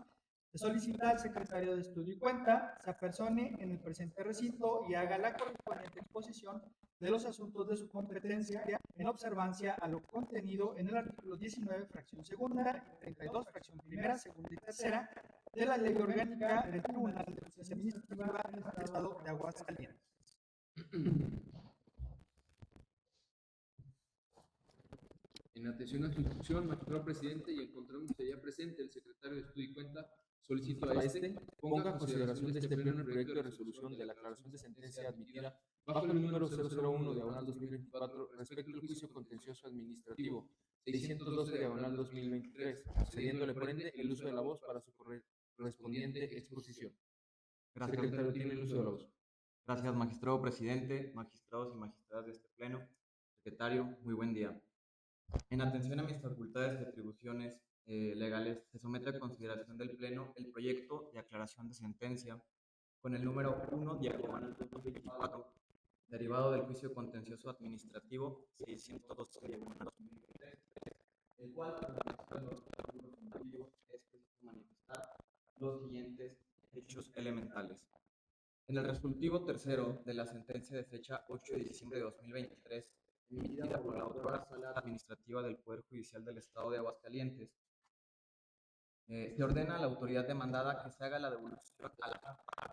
se solicita al secretario de Estudio y Cuenta se apersone en el presente recinto y haga la correspondiente exposición de los asuntos de su competencia en observancia a lo contenido en el artículo 19, fracción segunda, y 32, fracción primera, segunda y tercera de la Ley Orgánica del Tribunal de Justicia Administrativa del Estado de Aguascalientes. En atención a su instrucción, magistrado presidente, y encontrándose ya presente el secretario de Estudio y Cuenta, solicito a este ponga a consideración de este pleno el proyecto de resolución de la aclaración de sentencia admitida bajo el número 001/2024 respecto al juicio contencioso administrativo 612/2023, cediéndole por ende el uso de la voz para su correspondiente exposición. Gracias. Secretario, tiene el uso de la voz. Gracias, magistrado presidente, magistrados y magistradas de este pleno. Secretario, muy buen día. En atención a mis facultades y atribuciones legales, se somete a consideración del Pleno el proyecto de aclaración de sentencia con el número 1/2024, derivado del juicio contencioso administrativo 612/2023, el cual es preciso manifestar los siguientes hechos elementales. En el resolutivo tercero de la sentencia de fecha 8 de diciembre de 2023, emitida por la autora Sala Administrativa del Poder Judicial del Estado de Aguascalientes, se ordena a la autoridad demandada que se haga la devolución a la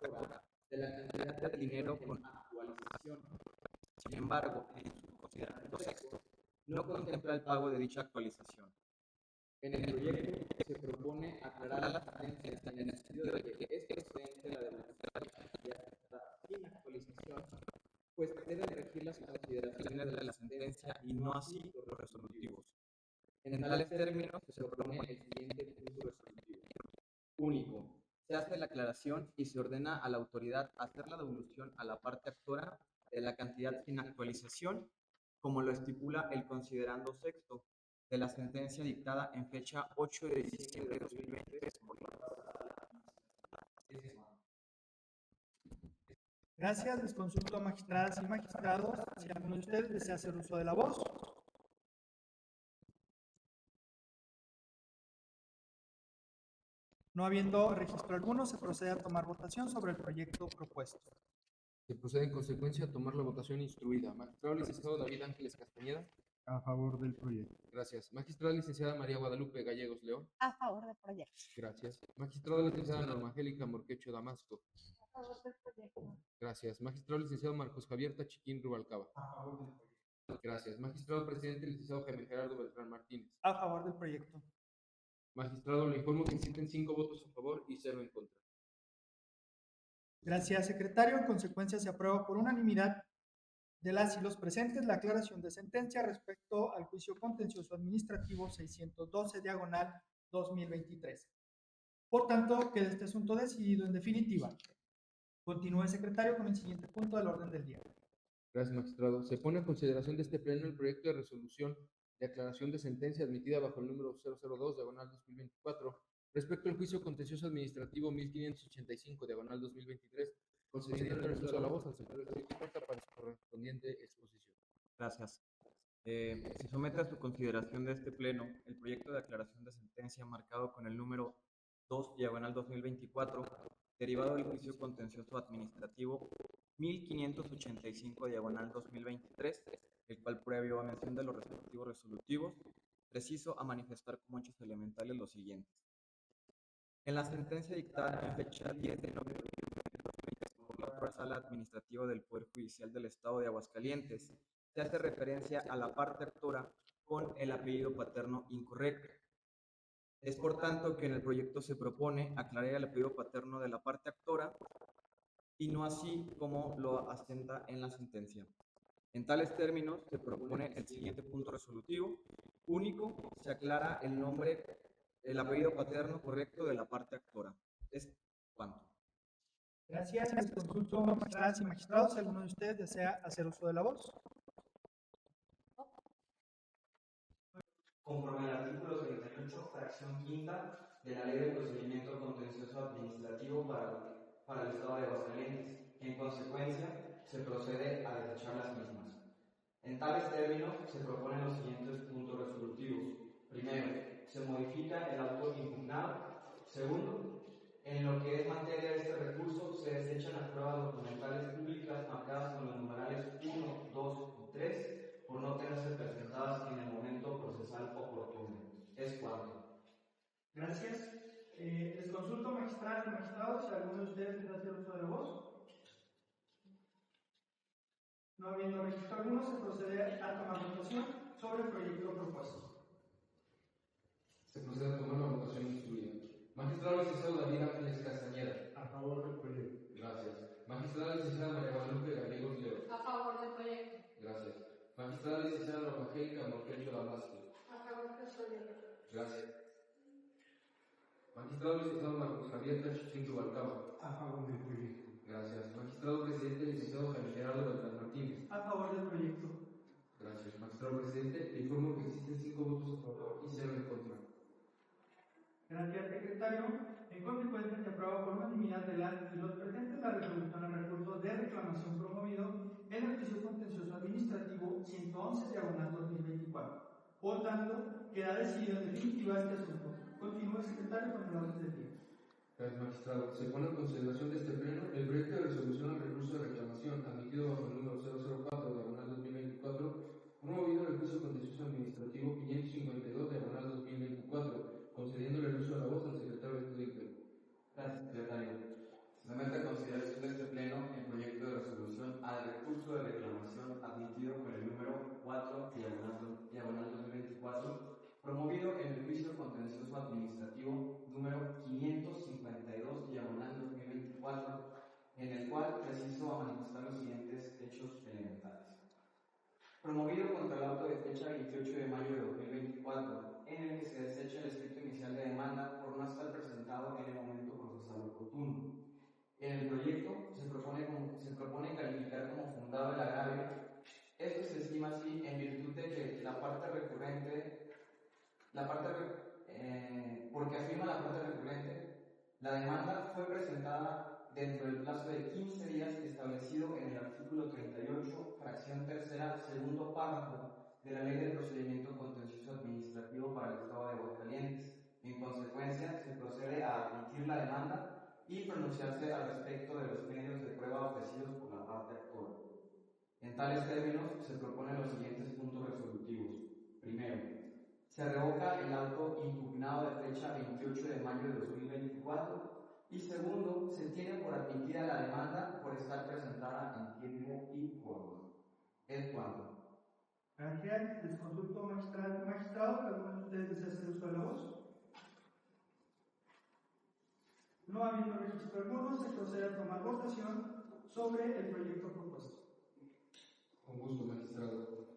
autora de la cantidad de dinero con actualización. Sin embargo, en su considerando sexto, no contempla el pago de dicha actualización. En el proyecto se propone aclarar la sentencia en el sentido de que es procedente la devolución de la cantidad sin actualización, pues deben regir las consideraciones de la sentencia y no así los resolutivos. En tales términos se propone el siguiente punto resolutivo. Único. Se hace la aclaración y se ordena a la autoridad hacer la devolución a la parte actora de la cantidad sin actualización, como lo estipula el considerando sexto de la sentencia dictada en fecha 8 de diciembre de 2023 por la Gracias. Les consulto a magistradas y magistrados si alguno de ustedes desea hacer uso de la voz. No habiendo registro alguno, se procede a tomar votación sobre el proyecto propuesto. Se procede en consecuencia a tomar la votación instruida. Magistrado licenciado David Ángeles Castañeda. A favor del proyecto. Gracias. Magistrada licenciada María Guadalupe Gallegos León. A favor del proyecto. Gracias. Magistrada licenciada Norma Angélica Morquecho Damasco. A favor del proyecto. Gracias. Magistrado licenciado Marcos Javier Tachiquín Rubalcaba. Gracias. Magistrado presidente licenciado Jaime Gerardo Beltrán Martínez. A favor del proyecto. Magistrado, le informo que existen 5 votos a favor y 0 en contra. Gracias, secretario. En consecuencia, se aprueba por unanimidad de las y los presentes la aclaración de sentencia respecto al juicio contencioso administrativo 612/2023. Por tanto, queda este asunto decidido en definitiva. Continúe, secretario, con el siguiente punto del orden del día. Gracias, magistrado. Se pone a consideración de este pleno el proyecto de resolución de aclaración de sentencia admitida bajo el número 002/2024 respecto al juicio contencioso administrativo 1585/2023, concediendo el uso de la voz al secretario de Cuenta para su correspondiente exposición. Gracias. Se somete a su consideración de este pleno el proyecto de aclaración de sentencia marcado con el número 2/2024, derivado del juicio contencioso administrativo 1585/2023, el cual, previo a mención de los respectivos resolutivos, preciso a manifestar como hechos elementales los siguientes. En la sentencia dictada en fecha 10 de noviembre de 2023 por la Sala Administrativa del Poder Judicial del Estado de Aguascalientes, se hace referencia a la parte actora con el apellido paterno incorrecto. Es por tanto que en el proyecto se propone aclarar el apellido paterno de la parte actora y no así como lo asienta en la sentencia. En tales términos, se propone el siguiente punto resolutivo. Único, se aclara el nombre, el apellido paterno correcto de la parte actora. Es cuanto. Gracias. Les consulto, magistradas y magistrados, si alguno de ustedes desea hacer uso de la voz. conforme al artículo 38, fracción quinta de la Ley de Procedimiento Contencioso Administrativo para el Estado de Aguascalientes. En consecuencia, se procede a desechar las mismas. En tales términos, se proponen los siguientes puntos resolutivos. Primero, se modifica el auto impugnado. Segundo, en lo que es materia de este recurso, se desechan las pruebas documentales públicas marcadas con los numerales 1, 2 y 3 por no tenerse presentadas en el momento procesal oportuno. Es cuanto. Gracias. Les consulto, magistrado, si alguno de ustedes desea hacer uso de voz. No habiendo registro alguno, se procede a tomar votación sobre el proyecto propuesto. Se procede a tomar la votación instruida. Magistrado licenciado David Ángeles Castañeda. A favor del proyecto. Gracias. Magistrada licenciada María Guadalupe Gallegos León. A favor del proyecto. Gracias. Magistrada licenciada Norma Angélica Morquecho Damasio. A favor del proyecto. Gracias. Magistrado licenciado Marcos Javier Tachichín Rubalcaba. A favor del proyecto. Gracias. Magistrado presidente licenciado Jaime Gerardo Beltrán Martínez. A favor del proyecto. Gracias. Magistrado presidente, le informo que existen 5 votos a favor y 0 en contra. Gracias, secretario. En consecuencia, se aprueba por unanimidad de los presentes la resolución al recurso de reclamación promovido en el juicio contencioso administrativo 111/2024. Por tanto, queda decidido en definitiva este asunto. Continúe, secretario, con el orden del día. Gracias, magistrado. Se pone en consideración de este pleno el proyecto de resolución al recurso de reclamación admitido bajo el número 004/2024, promovido en el juicio contencioso administrativo 552/2024, concediéndole el uso de la voz al secretario de Estudio Interno. Gracias, secretario. Se somete a consideración de este pleno el proyecto de resolución al recurso de reclamación admitido con el número 4/2024, promovido en el juicio contencioso administrativo número 552/2024, en el cual preciso manifestar los siguientes hechos elementales. Promovido contra el auto de fecha 28 de mayo de 2024, en el que se desecha el escrito inicial de demanda por no estar presentado en el momento procesal oportuno. En el proyecto se propone calificar como fundado el agravio. Esto se estima así en virtud de que porque afirma la parte recurrente, la demanda fue presentada dentro del plazo de 15 días establecido en el artículo 38, fracción tercera, segundo párrafo de la Ley de Procedimiento Contencioso Administrativo para el Estado de Aguascalientes. En consecuencia, se procede a admitir la demanda y pronunciarse al respecto de los medios de prueba ofrecidos por la parte actora. En tales términos, se proponen los siguientes puntos resolutivos. Primero, se revoca el auto impugnado de fecha 28 de mayo de 2024 y segundo, se tiene por admitida la demanda por estar presentada en tiempo y forma. Es cuanto. Gracias. Les consulto, magistrado, ¿alguno de ustedes desea hacer uso de la voz? No habiendo registro alguno, se procede a tomar votación sobre el proyecto propuesto. Con gusto, magistrado.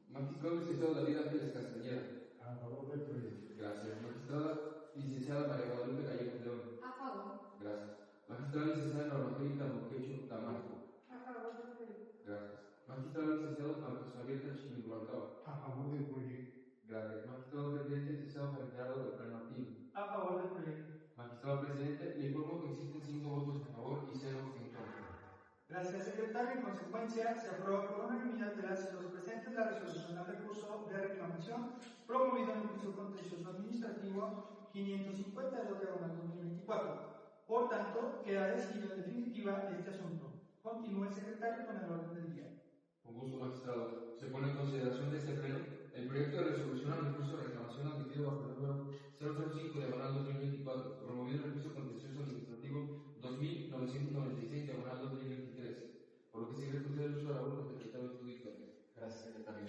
Magistrado licenciado David Ángeles Castañeda. A favor del proyecto. Gracias. Magistrada licenciada María Guadalupe Gallegos León. A favor. Gracias. Magistrada licenciada Norma Angélica Morquecho Damasio. A favor del proyecto. Gracias. Magistrado licenciado Marcos Javier Tachichín Rubalcaba. A favor del proyecto. Gracias. Magistrado presidente licenciado Jaime Gerardo Beltrán Martínez. A favor del proyecto. Magistrado presidente, le informo que existen 5 votos a favor y 0 en contra. Gracias, secretario. En consecuencia, se aprueba por unanimidad de los presentes la resolución al recurso de reclamación promovido en el juicio contencioso administrativo 552/2024. Por tanto, queda decidido en definitiva este asunto. Continúe, secretario, con el orden del día. Con gusto, magistrado. Se pone en consideración de este pleno el proyecto de resolución al recurso de reclamación admitido bajo el número 005/2024, promovido en el juicio contencioso administrativo 2996/2023, por lo que se refiere el uso de la voz del secretario de Estudio Interno. Gracias, secretario.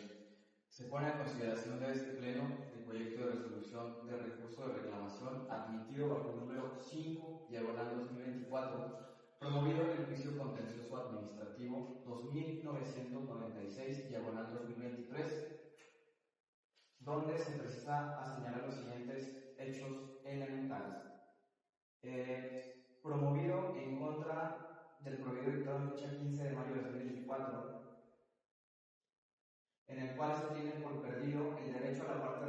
Se pone a consideración de este pleno el proyecto de resolución del recurso de reclamación admitido bajo el número 5/2024, promovido en el juicio contencioso administrativo 2996/2023, donde se precisa a señalar los siguientes hechos elementales. Promovido en contra del proveedor dictado en fecha 15 de mayo de 2024, en el cual se tiene por perdido el derecho a la parte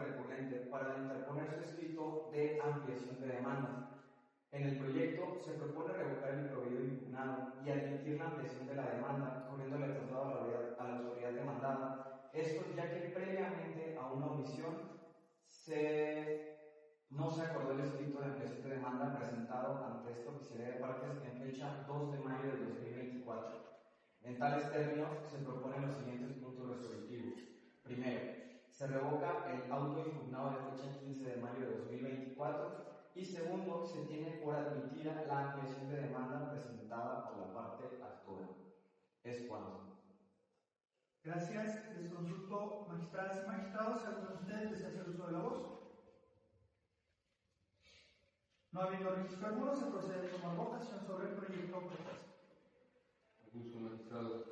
En el proyecto se propone revocar el prohibido impugnado y admitir la ampliación de la demanda, corriéndole el traslado a la autoridad demandada. Esto ya que previamente a una omisión no se acordó el escrito de ampliación de demanda presentado ante esta oficialidad de partes en fecha 2 de mayo de 2024. En tales términos, se proponen los siguientes puntos resolutivos. Primero, se revoca el auto impugnado de fecha 15 de mayo de 2024. Y segundo, se tiene por admitida la ampliación de demanda presentada por la parte actora. Es cuanto. Gracias. Les consulto, magistradas y magistrados, ¿alguno de ustedes desea hacer uso de la voz? No habiendo registro alguno, se procede a tomar votación sobre el proyecto propuesto. Augusto, magistrado.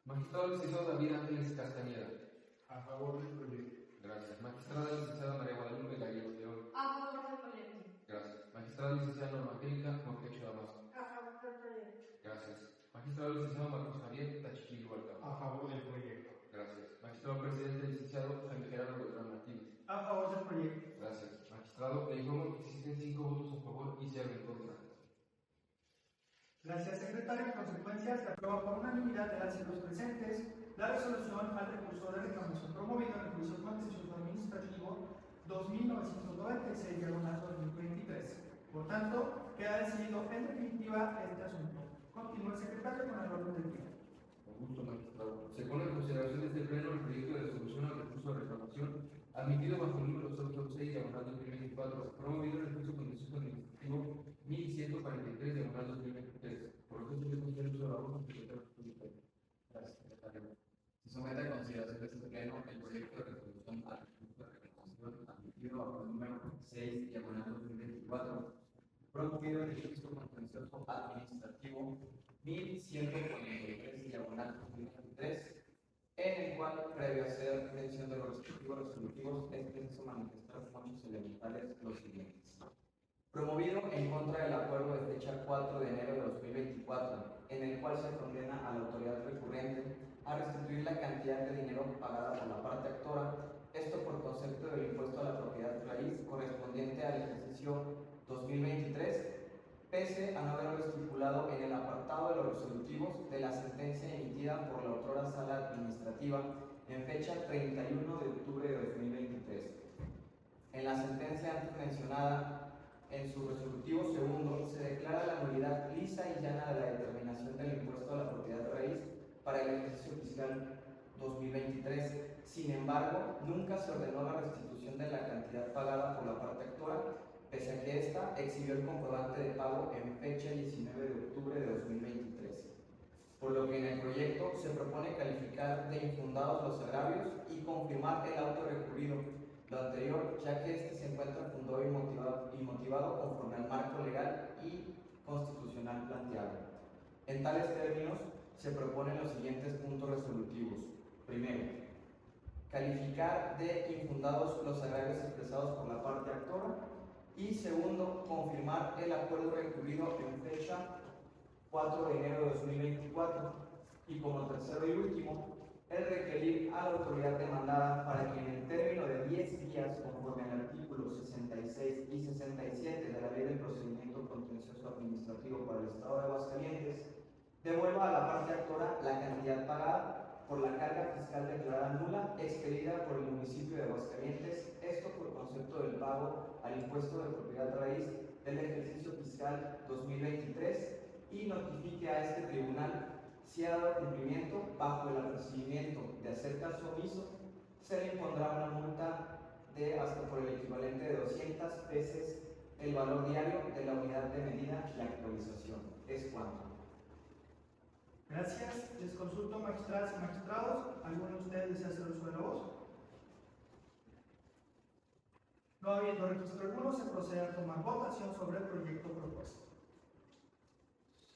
Magistrado licenciado David Ángeles Castañeda. A favor del proyecto. Gracias. Magistrada licenciada María Guadalupe Gallegos León. A favor del proyecto. Gracias. Magistrada licenciada Norma Angélica Montecho Damasco. A favor del proyecto. Gracias. Magistrado licenciado Marcos Javier Tachiquil Hualcaba. A favor del proyecto. Gracias. Magistrado presidente licenciado Jaime Gerardo Beltrán Martínez. A favor del proyecto. Gracias. Magistrado, le informo que existen 5 votos a favor y 0 en contra. Gracias, secretario. En consecuencia, se aprueba por unanimidad de las y los presentes la resolución al recurso de reclamación promovido en el juicio contencioso administrativo 2996/2023. Por tanto, queda decidido en definitiva este asunto. Continúa el secretario con el orden del día. Con gusto, magistrado. Se pone en consideración de este pleno el proyecto de resolución al recurso de reclamación admitido bajo el número 006/2024, promovido en el juicio contencioso administrativo 1143/2023. Por lo tanto, yo considero uso de la voz, secretario público. Gracias, secretario. Se somete a consideración de este pleno el proyecto de resolución al recurso de reclamación admitido bajo el número 6/2024, promovido en el juicio contencioso administrativo 1143/2023, en el cual, previo a hacer mención de los respectivos resolutivos, es preciso manifestar como hechos elementales los siguientes. Promovido en contra del acuerdo de fecha 4 de enero de 2024, en el cual se condena a la autoridad recurrente a restituir la cantidad de dinero pagada por la parte actora, esto por concepto del impuesto a la propiedad raíz correspondiente al ejercicio 2023, pese a no haberlo estipulado en el apartado de los resolutivos de la sentencia emitida por la autora sala administrativa en fecha 31 de octubre de 2023. En la sentencia antes mencionada, en su resolutivo segundo, se declara la nulidad lisa y llana de la determinación del impuesto a la propiedad raíz para el ejercicio fiscal 2023. Sin embargo, nunca se ordenó la restitución de la cantidad pagada por la parte actora, pese a que ésta exhibió el comprobante de pago en fecha 19 de octubre de 2023. Por lo que en el proyecto se propone calificar de infundados los agravios y confirmar el auto recurrido, lo anterior, ya que este se encuentra fundado y motivado conforme al marco legal y constitucional planteado. En tales términos, se proponen los siguientes puntos resolutivos. Primero, calificar de infundados los agravios expresados por la parte actora. Y segundo, confirmar el acuerdo recurrido en fecha 4 de enero de 2024. Y como tercero y último, el requerir a la autoridad demandada para que en el término de 10 días, conforme al artículo 66 y 67 de la Ley del Procedimiento Contencioso Administrativo para el Estado de Aguascalientes, devuelva a la parte actora la cantidad pagada por la carga fiscal declarada nula expedida por el municipio de Aguascalientes, esto por concepto del pago al impuesto de propiedad raíz del ejercicio fiscal 2023, y notifique a este tribunal si ha dado cumplimiento bajo el apercibimiento de hacer caso omiso, se le impondrá una multa de hasta por el equivalente de 200 veces el valor diario de la unidad de medida y actualización. Es cuanto. Gracias. Les consulto, magistradas y magistrados. ¿Alguno de ustedes desea hacer uso de la voz? No habiendo registro alguno, se procede a tomar votación sobre el proyecto propuesto.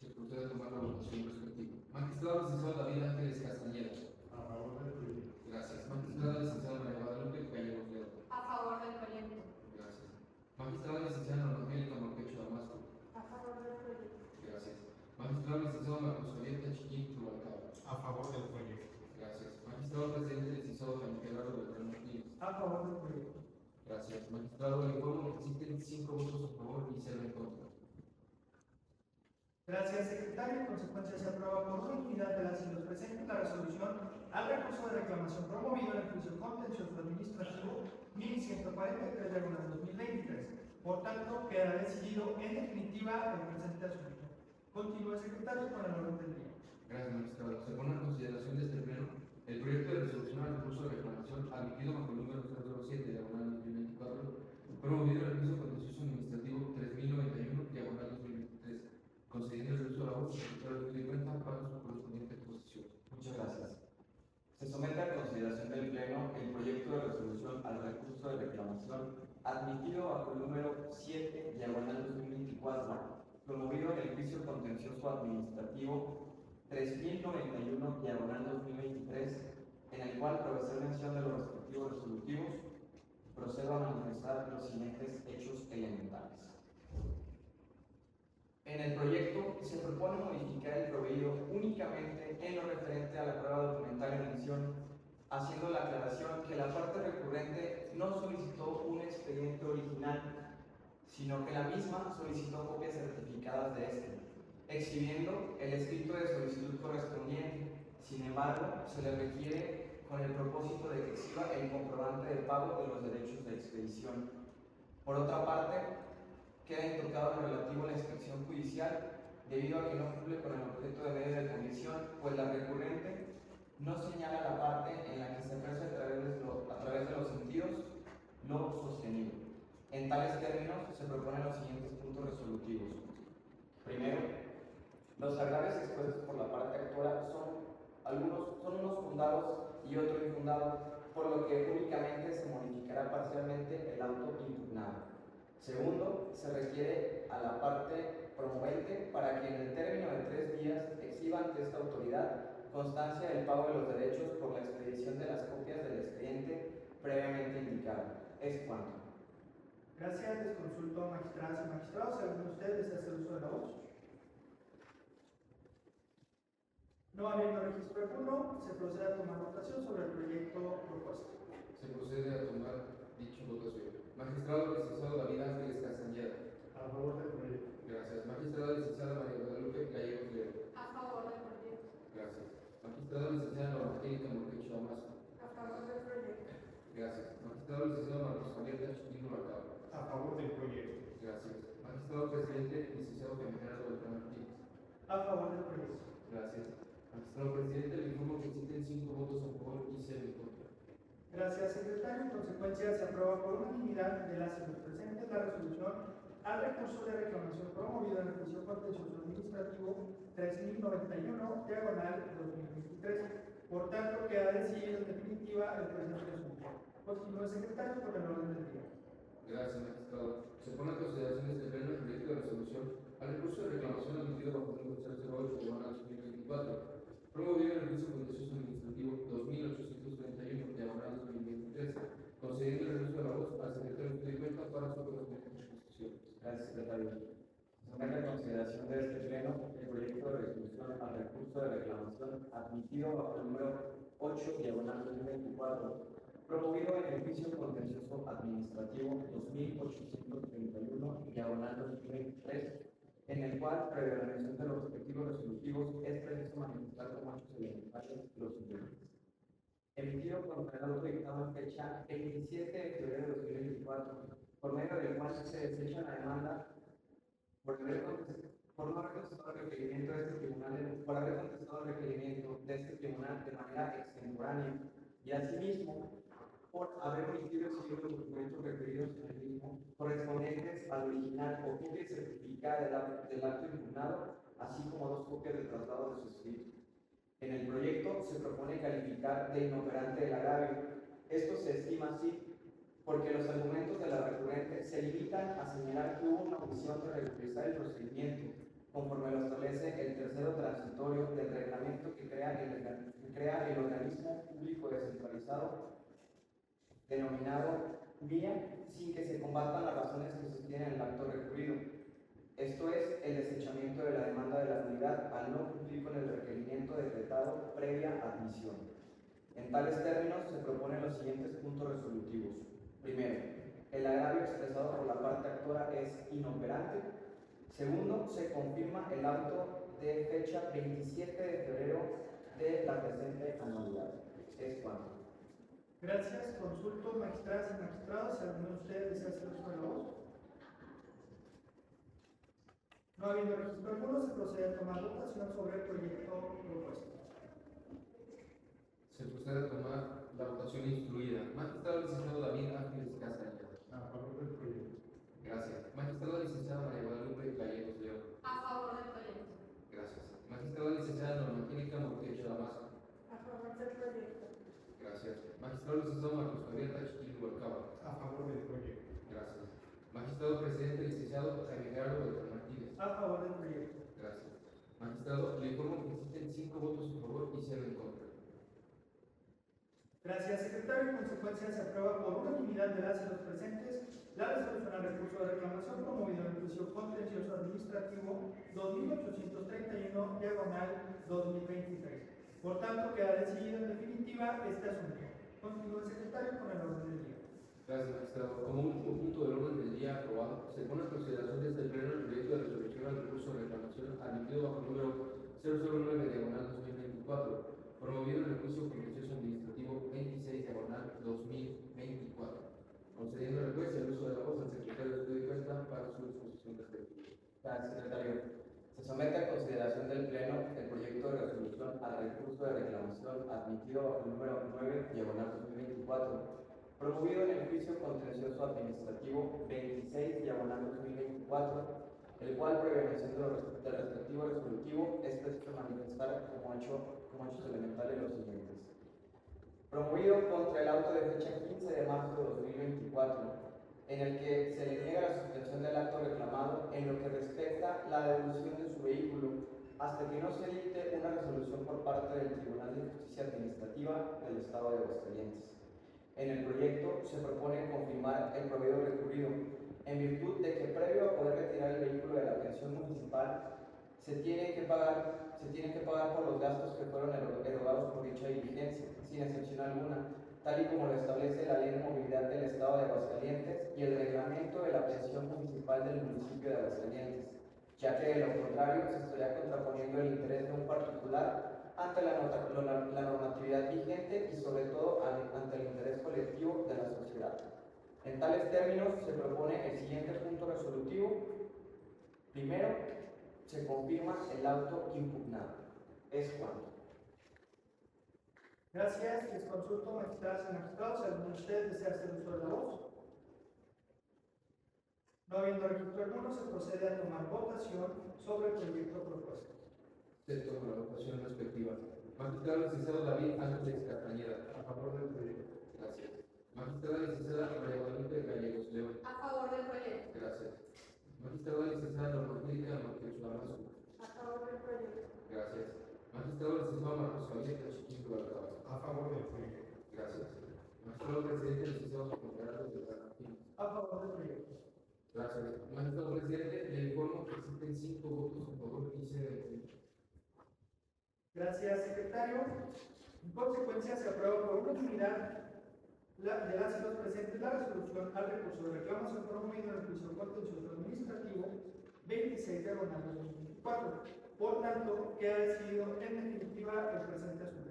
Se procede a tomar la votación respectiva. Magistrado licenciado David Ángeles Castañeda. A favor del proyecto. Gracias. Magistrada licenciada María Guadalupe Gallegos León. A favor del proyecto. Gracias. Magistrada licenciada Norma Angélica Montecho Damasco. A favor del proyecto. Gracias. Magistrado licenciado Marcos Javier Tachiquín Hualcaba. A favor del proyecto. Gracias. Magistrado presidente licenciado Jaime Gerardo Beltrán Martínez. A favor del proyecto. Gracias. Magistrado, le informo que existen 5 votos a favor y 0 en contra. Gracias, secretario. En consecuencia, se aprueba por unanimidad de las y los presentes la resolución al recurso de reclamación promovido en el juicio contencioso administrativo 1143/2023. Por tanto, queda decidido en definitiva el presente asunto. Continúe, secretario, con el orden del día. Gracias, magistrado. Se pone a consideración de este pleno el proyecto de resolución al recurso de reclamación admitido bajo el número 007/2024, promovido en el juicio contencioso administrativo 3091/2023, concediendo el uso de la voz al secretario de cuenta para su correspondiente exposición. Muchas gracias. Se somete a consideración del Pleno el proyecto de resolución al recurso de reclamación admitido bajo el número 7/2024, promovido en el juicio contencioso administrativo 3091/2023, en el cual, por hacer mención de los respectivos resolutivos, procedo a manifestar los siguientes hechos elementales. En el proyecto se propone modificar el proveído únicamente en lo referente a la prueba documental en mención, haciendo la aclaración que la parte recurrente no solicitó un expediente original, sino que la misma solicitó copias certificadas de este, exhibiendo el escrito de solicitud correspondiente. Sin embargo, se le requiere con el propósito de que exhiba el comprobante de pago de los derechos de expedición. Por otra parte, queda intocado lo relativo a la inspección judicial, debido a que no cumple con el objeto de medio de condición, pues la recurrente no señala la parte en la que se aprecia a través de los sentidos lo sostenido. En tales términos, se proponen los siguientes puntos resolutivos. Primero, los agravios expuestos por la parte actora son unos fundados y otros infundados, por lo que únicamente se modificará parcialmente el auto impugnado. Segundo, se requiere a la parte promovente para que en el término de 3 días exhiba ante esta autoridad constancia del pago de los derechos por la expedición de las copias del expediente previamente indicado. Es cuanto. Gracias. Les consulto a magistradas y magistrados. ¿Alguno de ustedes desea hacer uso de la voz? No habiendo registro alguno, se procede a tomar votación sobre el proyecto propuesto. Se procede a tomar dicha votación. Magistrado licenciado David Ángeles Castañeda. A favor del proyecto. Gracias. Magistrada licenciada María Guadalupe Gallegos León. A favor del proyecto. Gracias. Magistrada licenciada Norma Angélica Morquecho Damasco. A favor del proyecto. Gracias. Magistrado licenciado Marcos Javier Chiquino Balcaba. A favor del proyecto. Gracias. Magistrado presidente licenciado Jaime Gerardo Beltrán Martínez. A favor del proyecto. Gracias. Magistrado presidente, le informo que existen 5 votos a favor y 0 en contra. Gracias, secretario. En consecuencia, se aprueba por unanimidad de las y los presentes la resolución al recurso de reclamación promovido en el juicio contencioso administrativo 3091/2023. Por tanto, queda decidido en definitiva el presente asunto. Continúe, secretario, con el orden del día. Gracias, magistrado. Se pone a consideración de este pleno el proyecto de resolución al recurso de reclamación admitido bajo el número 008/2024, promovido en el juicio contencioso administrativo 2831/2023, concediendo el recurso de la voz al secretario de cuenta para su correspondiente exposición. Gracias, secretario. Se somete a consideración de este Pleno el proyecto de resolución al recurso de reclamación admitido bajo el número 8/2024, promovido en el juicio contencioso administrativo 2831/2023, en el cual, previa la mención de los respectivos resolutivos, es preciso manifestar como hechos elementales los siguientes. Emitido contra el auto dictado en fecha el 17 de febrero de 2024, por medio del cual se desecha la demanda por haber contestado el requerimiento de este tribunal de manera extemporánea y asimismo por haber omitido exhibir los documentos referidos en el mismo correspondientes al original o copia certificada del acto impugnado, así como 2 copias del traslado de su escrito. En el proyecto se propone calificar de inoperante el agravio. Esto se estima así porque los argumentos de la recurrente se limitan a señalar que hubo una omisión de regularizar el procedimiento, conforme lo establece el tercero transitorio del reglamento que crea el organismo público descentralizado denominado vía, sin que se combatan las razones que sostienen el acto recurrido. Esto es, el desechamiento de la demanda de la nulidad al no cumplir con el requerimiento decretado previa admisión. En tales términos, se proponen los siguientes puntos resolutivos. Primero, el agravio expresado por la parte actora es inoperante. Segundo, se confirma el auto de fecha 27 de febrero de la presente anualidad. Es cuanto. Gracias. Consulto, magistradas y magistrados, si alguno de ustedes desea hacer uso de la voz. No habiendo registro alguno, se procede a tomar votación sobre el proyecto propuesto. Se procede a tomar la votación instruida. Magistrado licenciado David Ángeles Castañeda. A favor del proyecto. Gracias. Magistrada licenciada María Guadalupe Gallegos León. A favor del proyecto. Gracias. Magistrada licenciada Norma Angélica Mortecho Damasco. A favor del proyecto. Gracias. Magistrado licenciado Marcos Javier Tachiquín Rubalcaba. A favor del proyecto. Gracias. Magistrado presidente licenciado Jaime Gerardo Beltrán Martínez. A favor del proyecto. Gracias. Magistrado, le informo que existen 5 votos a favor y 0 en contra. Gracias, secretario. En consecuencia, se aprueba por unanimidad de las y los presentes la resolución al recurso de reclamación promovido en el juicio contencioso administrativo 2831/2023. Por tanto, queda decidido en definitiva este asunto. Continúa el secretario con el orden del día. Gracias, magistrado. Como último punto del orden del día aprobado, se pone en consideración desde el Pleno el proyecto de resolución al recurso de reclamación admitido bajo el número 009/2024, promovido en el juicio contencioso administrativo 26/2024, concediendo al juez el uso de la voz al secretario de Estudio y Cuenta para su disposición respectiva. Gracias, secretario. Se somete a consideración del Pleno el proyecto de resolución al recurso de reclamación admitido bajo el número 9/2024, promovido en el juicio contencioso administrativo 26/2024, el cual, previa mención del respectivo resolutivo, es preciso manifestar como hechos elementales los siguientes. Promovido contra el auto de fecha 15 de marzo de 2024, en el que se le niega la suspensión del acto reclamado en lo que respecta la devolución de su vehículo hasta que no se dicte una resolución por parte del Tribunal de Justicia Administrativa del Estado de Aguascalientes. En el proyecto se propone confirmar el proveído recurrido, en virtud de que previo a poder retirar el vehículo de la pensión municipal, se tiene que pagar por los gastos que fueron erogados por dicha diligencia, sin excepción alguna, tal y como lo establece la Ley de Movilidad del Estado de Aguascalientes y el reglamento de la pensión municipal del municipio de Aguascalientes, ya que de lo contrario se estaría contraponiendo el interés de un particular ante la normatividad vigente y sobre todo ante el interés colectivo de la sociedad. En tales términos se propone el siguiente punto resolutivo. Primero, se confirma el auto impugnado. Es cuanto. Gracias. Les consulto, magistradas y magistrados, si alguno de ustedes desea hacer uso de la voz. No habiendo registro alguno, se procede a tomar votación sobre el proyecto propuesto. Se toma la votación respectiva. Magistrado licenciado David Ángeles Castañeda. A favor del proyecto. Gracias. Magistrada licenciada María Guadalupe Gallegos León. A favor del proyecto. Gracias. Magistrada licenciada Norma Angélica Mortecho Damasco. A favor del proyecto. Gracias. Magistrado licenciado Marcos Javier Tachiquín Rubalcaba. A favor del proyecto. Gracias. Magistrado presidente licenciado Jaime Gerardo Beltrán Martínez. A favor del proyecto. Gracias. Magistrado presidente, le informo que existen 5 votos a favor y 0 en contra. Gracias, secretario. En consecuencia, se aprueba por unanimidad de las y los presentes la resolución al recurso de reclamación promovido en el juicio contencioso administrativo 26/2024. Por tanto, queda decidido en definitiva el presente asunto.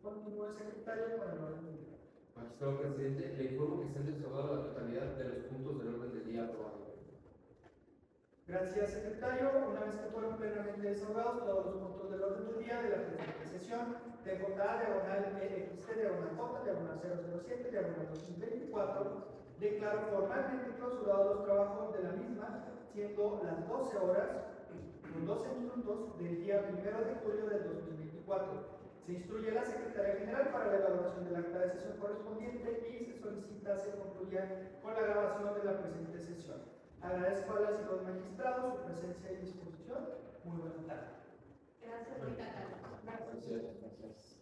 Continúa el secretario con el orden del día. Magistrado presidente, le informo que se han desahogado la totalidad de los puntos del orden del día aprobado. Gracias, secretario. Una vez que fueron plenamente desahogados todos los puntos del orden del día de la presente sesión, TJ/EXT/J/007/2024, declaro formalmente clausurados los trabajos de la misma, siendo las 12 horas con 12 minutos del día 1 de julio del 2024. Se instruye a la Secretaría General para la elaboración del acta de sesión correspondiente y se solicita se concluya con la grabación de la presente sesión. Agradezco a las y los magistrados su presencia y disposición. Muy buena tarde. Gracias, secretario. Gracias.